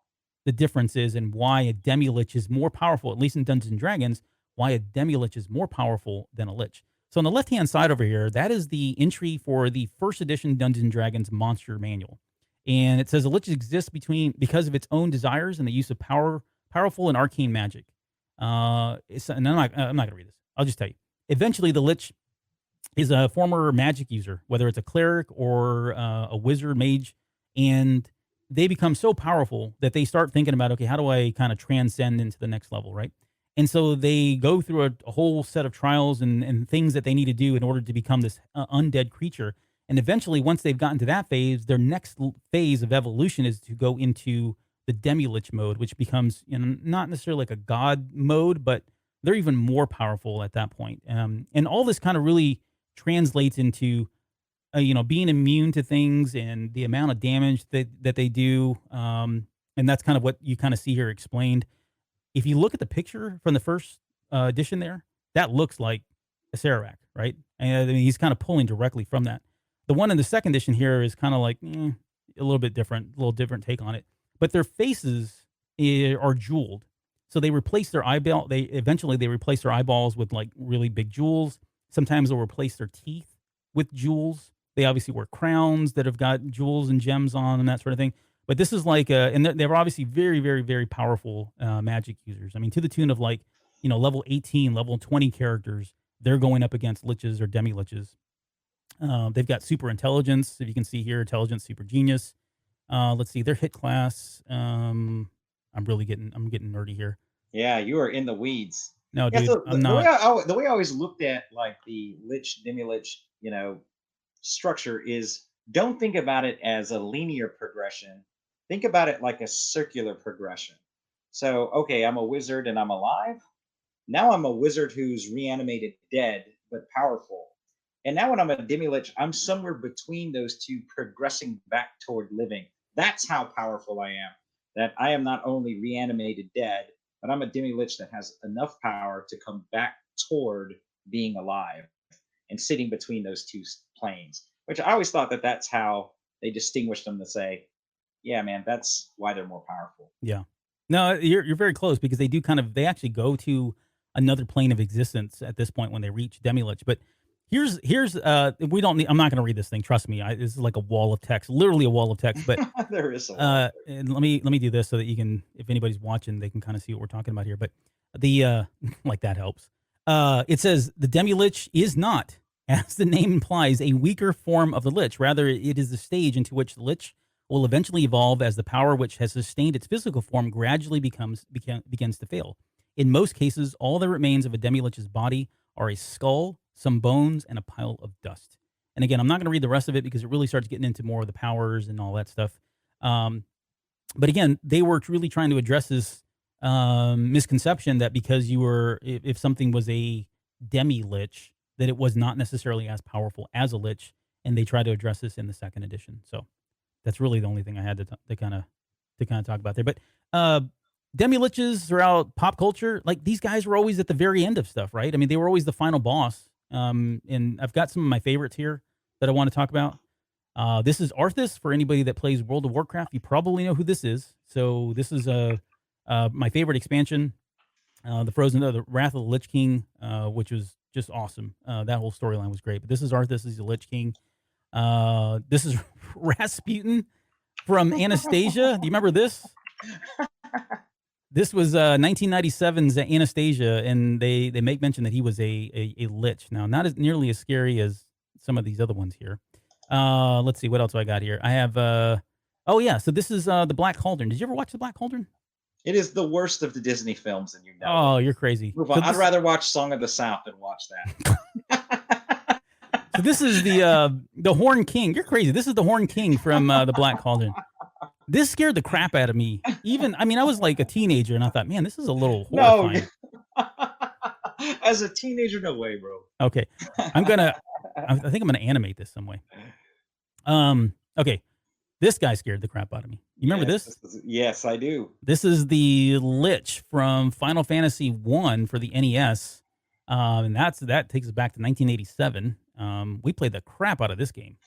the difference is, and why a demi-lich is more powerful, at least in Dungeons and Dragons, why a demi-lich is more powerful than a lich. So on the left-hand side over here, that is the entry for the first edition Dungeons and Dragons Monster Manual. And it says a lich exists because of its own desires and the use of powerful and arcane magic. And I'm not going to read this. I'll just tell you. Eventually, the lich is a former magic user, whether it's a cleric or a wizard, mage, and they become so powerful that they start thinking about, okay, how do I kind of transcend into the next level, right? And so they go through a whole set of trials and things that they need to do in order to become this undead creature. And eventually, once they've gotten to that phase, their next phase of evolution is to go into the demi-lich mode, which becomes, not necessarily like a god mode, but they're even more powerful at that point. And all this kind of really translates into, being immune to things and the amount of damage that they do. And that's kind of what you kind of see here explained. If you look at the picture from the first edition there, that looks like Acererak, right? And I mean, he's kind of pulling directly from that. The one in the second edition here is kind of like a little bit different, a little different take on it. But their faces are jeweled. So they replace their eyeball. They replace their eyeballs with like really big jewels. Sometimes they'll replace their teeth with jewels. They obviously wear crowns that have got jewels and gems on and that sort of thing. But this is like, and they're obviously very, very, very powerful magic users. I mean, to the tune of like, level 18, level 20 characters, they're going up against liches or demi-liches. They've got super intelligence. If you can see here, intelligence, super genius. Let's see, their hit class. All I'm getting nerdy here. Yeah, you are in the weeds. No, Yeah, dude, so I'm the way not. the way I always looked at like the lich demi lich, structure is don't think about it as a linear progression. Think about it like a circular progression. So, okay, I'm a wizard and I'm alive. Now I'm a wizard who's reanimated dead but powerful. And now when I'm a demi-lich, I'm somewhere between those two, progressing back toward living. That's how powerful I am. That I am not only reanimated dead, but I'm a demi-lich that has enough power to come back toward being alive and sitting between those two planes. Which I always thought that that's how they distinguished them to say, yeah, man, that's why they're more powerful. Yeah. No, you're very close because they actually go to another plane of existence at this point when they reach Demilich. But here's we don't need, I'm not going to read this thing. Trust me. This is like a wall of text, literally a wall of text. But There is a lot. and let me do this so that you can, if anybody's watching, they can kind of see what we're talking about here. But the like that helps. It says the Demilich is not, as the name implies, a weaker form of the Lich. Rather, it is the stage into which the Lich will eventually evolve as the power which has sustained its physical form gradually begins to fail. In most cases, all that remains of a demi-lich's body are a skull, some bones, and a pile of dust. And again, I'm not going to read the rest of it because it really starts getting into more of the powers and all that stuff. Um, but again, they were really trying to address this misconception that because if something was a demi-lich, that it was not necessarily as powerful as a lich, and they try to address this in the second edition. So that's really the only thing I had to kind of talk about there. But uh, demi liches throughout pop culture, like these guys were always at the very end of stuff, right? I mean, they were always the final boss. And I've got some of my favorites here that I want to talk about. This is Arthas. For anybody that plays World of Warcraft, you probably know who this is. So this is my favorite expansion, the Wrath of the Lich King, which was just awesome. That whole storyline was great. But this is Arthas. He's the Lich King. This is Rasputin from Anastasia. Do you remember this? This was 1997's Anastasia, and they make mention that he was a lich. Now, not as nearly as scary as some of these other ones here. Let's see, what else do I got here? I have oh yeah, so this is the Black Cauldron. Did you ever watch the Black Cauldron? It is the worst of the Disney films, and you know it. Oh, you're crazy. Move on. I'd rather watch Song of the South than watch that. So this is the Horn King. You're crazy. This is the Horn King from the Black Cauldron. This scared the crap out of me. I was like a teenager, and I thought, man, this is a little horrifying. No. As a teenager, no way, bro. Okay, I think I'm gonna animate this some way. Okay, this guy scared the crap out of me. You remember this? Yes, I do. This is the Lich from Final Fantasy I for the NES, and that takes us back to 1987. We played the crap out of this game.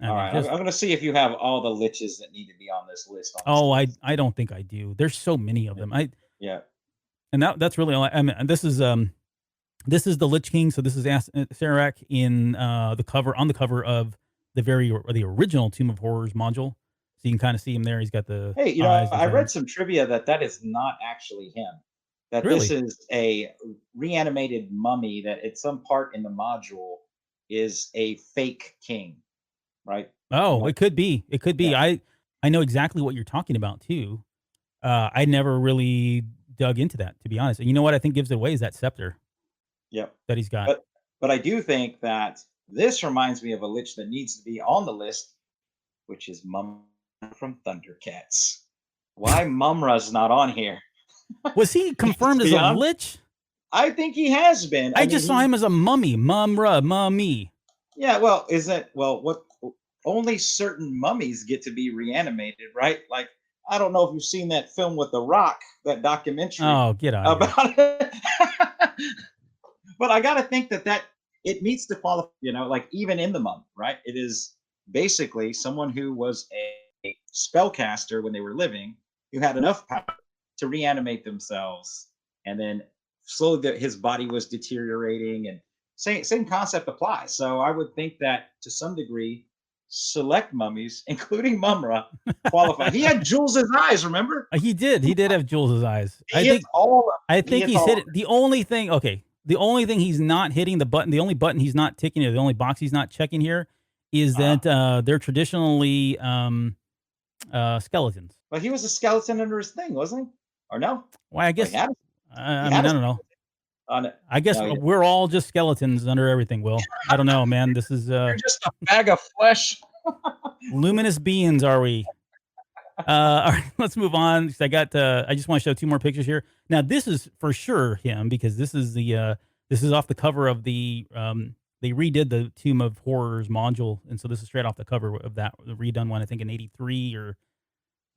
All right, I'm going to see if you have all the liches that need to be on this list. I don't think I do. There's so many of them. Yeah, and that's really all. This is the Lich King. So this is Serac in on the cover of the original Tomb of Horrors module. So you can kind of see him there. He's got the eyes. I read some trivia that is not actually him. That really? This is a reanimated mummy that at some part in the module is a fake king. Right. Oh, it could be. It could be. Yeah. I know exactly what you're talking about too. I never really dug into that, to be honest. And you know what I think gives it away is that scepter. Yep. That he's got. But I do think that this reminds me of a lich that needs to be on the list, which is Mum from Thundercats. Why Mumra's not on here? Was he confirmed as a lich? I think he has been. I just saw him as a mummy. Mummy. Yeah, what only certain mummies get to be reanimated, right? Like, I don't know if you've seen that film with The Rock, that documentary. Oh, get out about it. But I got to think that it meets the qualify, like even in the mummy, right? It is basically someone who was a spellcaster when they were living, who had enough power to reanimate themselves, and then slowly his body was deteriorating, and same concept applies. So I would think that to some degree, select mummies, including Mumra, qualify. He had Jules's eyes, remember? He did have Jules's eyes. I think he's hit it. The only thing he's not hitting the only button he's not ticking, or the only box he's not checking here is that they're traditionally Skeletons. But he was a skeleton under his thing, wasn't he? Or no? Why? I Or he guess. had I a mean, I don't know. skeleton on it. I guess No, he didn't. we're all just skeletons under everything. Will, I don't know, man. This is You're just a bag of flesh. luminous beings, are we? All right, let's move on. 'Cause I just want to show two more pictures here. Now, this is for sure him because this is this is off the cover of they redid the Tomb of Horrors module, and so this is straight off the cover of that the redone one. I think in '83 or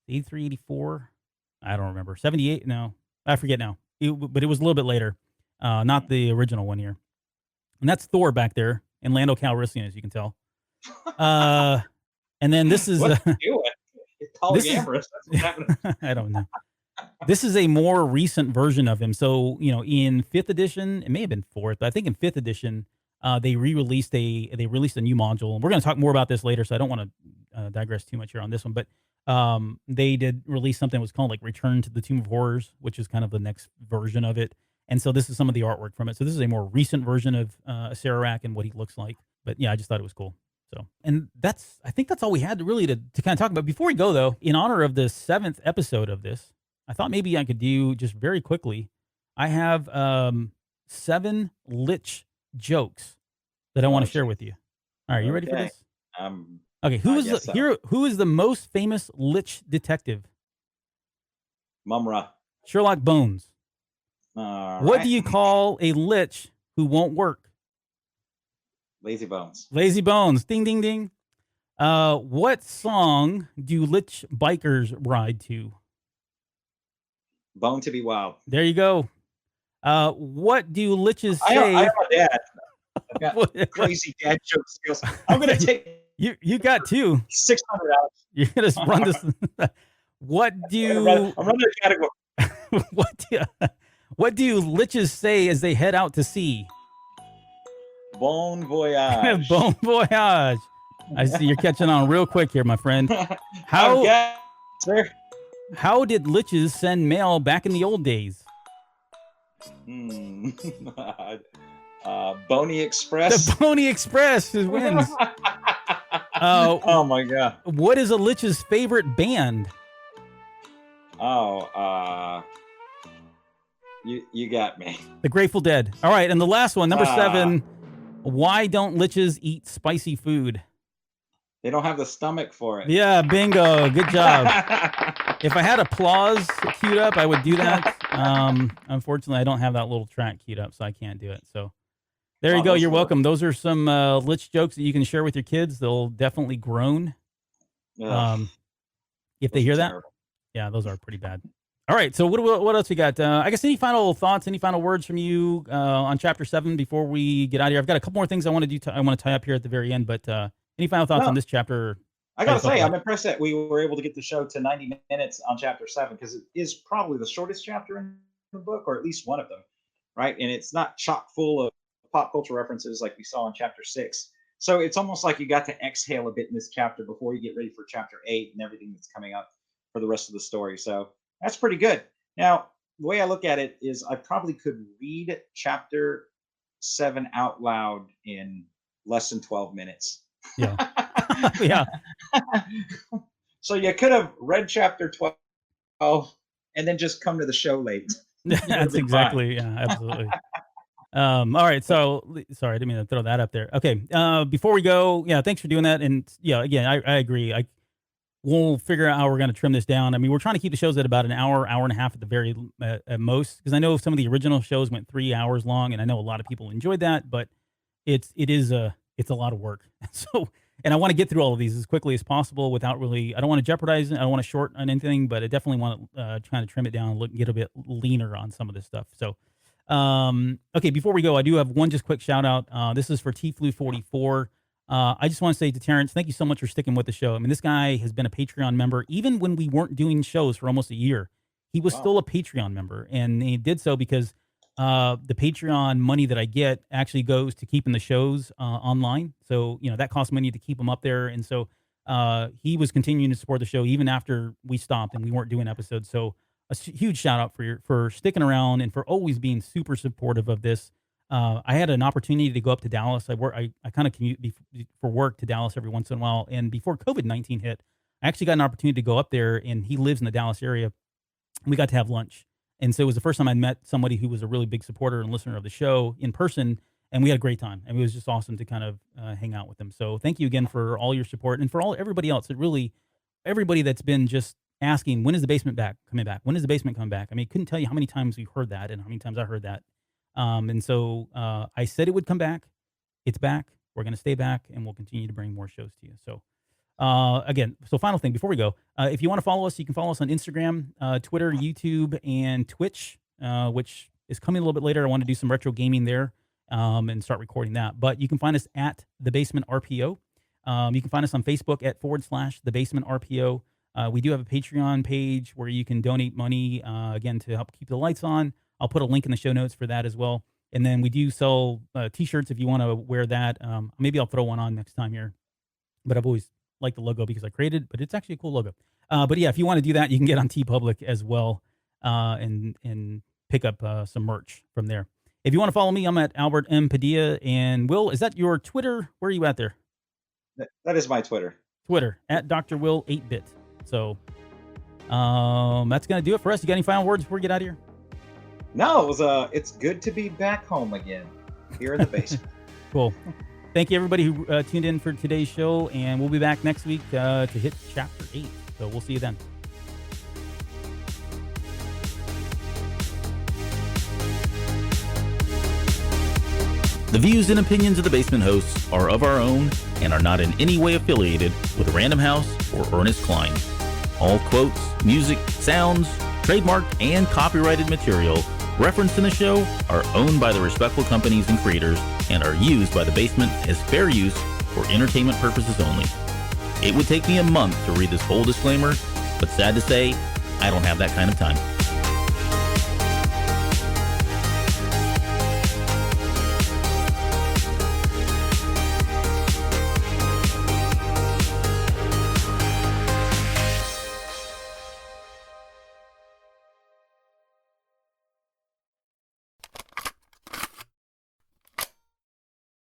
'83, '84. I don't remember. '78? No, I forget now. But it was a little bit later. Not the original one here. And that's Thor back there and Lando Calrissian, as you can tell. And then this is What's he doing? He's This is- polyamorous. That's what's happening. I don't know. This is a more recent version of him. So, in 5th edition, it may have been 4th, but I think in 5th edition, they released a new module. And we're going to talk more about this later, so I don't want to digress too much here on this one. But they did release something that was called like Return to the Tomb of Horrors, which is kind of the next version of it. And so this is some of the artwork from it. So this is a more recent version of Sararak and what he looks like. But yeah, I just thought it was cool. So, and I think that's all we had to kind of talk about. Before we go though, in honor of the 7th episode of this, I thought maybe I could do just very quickly. I have 7 Lich jokes that I want to share with you. All right, you ready for Okay. this? Okay, who is the most famous Lich detective? Mumra. Sherlock Bones. What do you Right. call a Lich who won't work? Lazy Bones. Lazy Bones. Ding, ding, ding. What song do Lich bikers ride to? Bone to be wild. There you go. What do Liches I say? am a dad. I've got What- crazy dad joke skills. I'm gonna take you got 2. $600. You're gonna run this. What do I'm running the category. what do Liches say as they head out to sea? Bon voyage. Bon voyage. I see you're catching on real quick here, my friend. How sir? how did Liches send mail back in the old days? Boney Express. The Pony Express wins. Oh my god. What is a Lich's favorite band? You got me. The Grateful Dead. All right, and the last one, number 7. Ah. Why don't Liches eat spicy food? They don't have the stomach for it. Yeah, bingo. Good job. If I had applause queued up, I would do that. Unfortunately, I don't have that little track queued up, so I can't do it. So there you go. You're welcome. Those are some Lich jokes that you can share with your kids. They'll definitely groan if they hear that. Terrible. Yeah, those are pretty bad. All right, so what else we got? I guess any final thoughts, any final words from you on Chapter 7 before we get out of here? I've got a couple more things I want to do. I want to tie up here at the very end, but any final thoughts on this chapter? I gotta say, I'm impressed that we were able to get the show to 90 minutes on Chapter 7 because it is probably the shortest chapter in the book, or at least one of them, right? And it's not chock full of pop culture references like we saw in Chapter 6. So it's almost like you got to exhale a bit in this chapter before you get ready for Chapter 8 and everything that's coming up for the rest of the story. So that's pretty good. Now, the way I look at it is I probably could read Chapter 7 out loud in less than 12 minutes. Yeah. Yeah. So you could have read Chapter 12 and then just come to the show late. That's exactly. Yeah, absolutely. All right. So sorry, I didn't mean to throw that up there. Okay. Before we go, yeah, thanks for doing that. And yeah, again, I agree. We'll figure out how we're going to trim this down. I mean, we're trying to keep the shows at about an hour and a half at the very at most, because I know some of the original shows went 3 hours long, and I know a lot of people enjoyed that, but it's a lot of work. So, and I want to get through all of these as quickly as possible without really, I don't want to jeopardize it. I don't want to short on anything, but I definitely want to try to trim it down and get a bit leaner on some of this stuff. So, okay, before we go, I do have one just quick shout out. This is for Tflu44. I just want to say to Terrence, thank you so much for sticking with the show. I mean, this guy has been a Patreon member even when we weren't doing shows for almost a year. He was still a Patreon member, and he did so because the Patreon money that I get actually goes to keeping the shows online. So, that costs money to keep them up there. And so he was continuing to support the show even after we stopped and we weren't doing episodes. So a huge shout out for sticking around and for always being super supportive of this. I had an opportunity to go up to Dallas. I kind of commute for work to Dallas every once in a while. And before COVID-19 hit, I actually got an opportunity to go up there, and he lives in the Dallas area. We got to have lunch. And so it was the first time I'd met somebody who was a really big supporter and listener of the show in person, and we had a great time. And it was just awesome to kind of hang out with them. So thank you again for all your support, and for everybody else. It really, everybody that's been just asking, when is the basement coming back? When is the basement coming back? I mean, couldn't tell you how many times we've heard that and how many times I heard that. And so I said it would come back. It's back. We're going to stay back, and we'll continue to bring more shows to you. So again, so final thing before we go, if you want to follow us, you can follow us on Instagram, Twitter, YouTube, and Twitch, which is coming a little bit later. I want to do some retro gaming there and start recording that. But you can find us at The Basement RPO. You can find us on Facebook at / The Basement RPO. We do have a Patreon page where you can donate money, again, to help keep the lights on. I'll put a link in the show notes for that as well. And then we do sell T-shirts if you want to wear that. Maybe I'll throw one on next time here. But I've always liked the logo because I created it, but it's actually a cool logo. But yeah, if you want to do that, you can get on TeePublic as well and pick up some merch from there. If you want to follow me, I'm at Albert M. Padilla. And Will, is that your Twitter? Where are you at there? That is my Twitter. Twitter, at Dr. Will 8-bit. So that's going to do it for us. You got any final words before we get out of here? No, it's good to be back home again, here in the basement. Cool. Thank you, everybody who tuned in for today's show, and we'll be back next week to hit Chapter 8. So we'll see you then. The views and opinions of the Basement hosts are of our own and are not in any way affiliated with Random House or Ernest Klein. All quotes, music, sounds, trademarked, and copyrighted material referenced in the show are owned by the respectful companies and creators and are used by the Basement as fair use for entertainment purposes only. It would take me a month to read this whole disclaimer, but sad to say, I don't have that kind of time.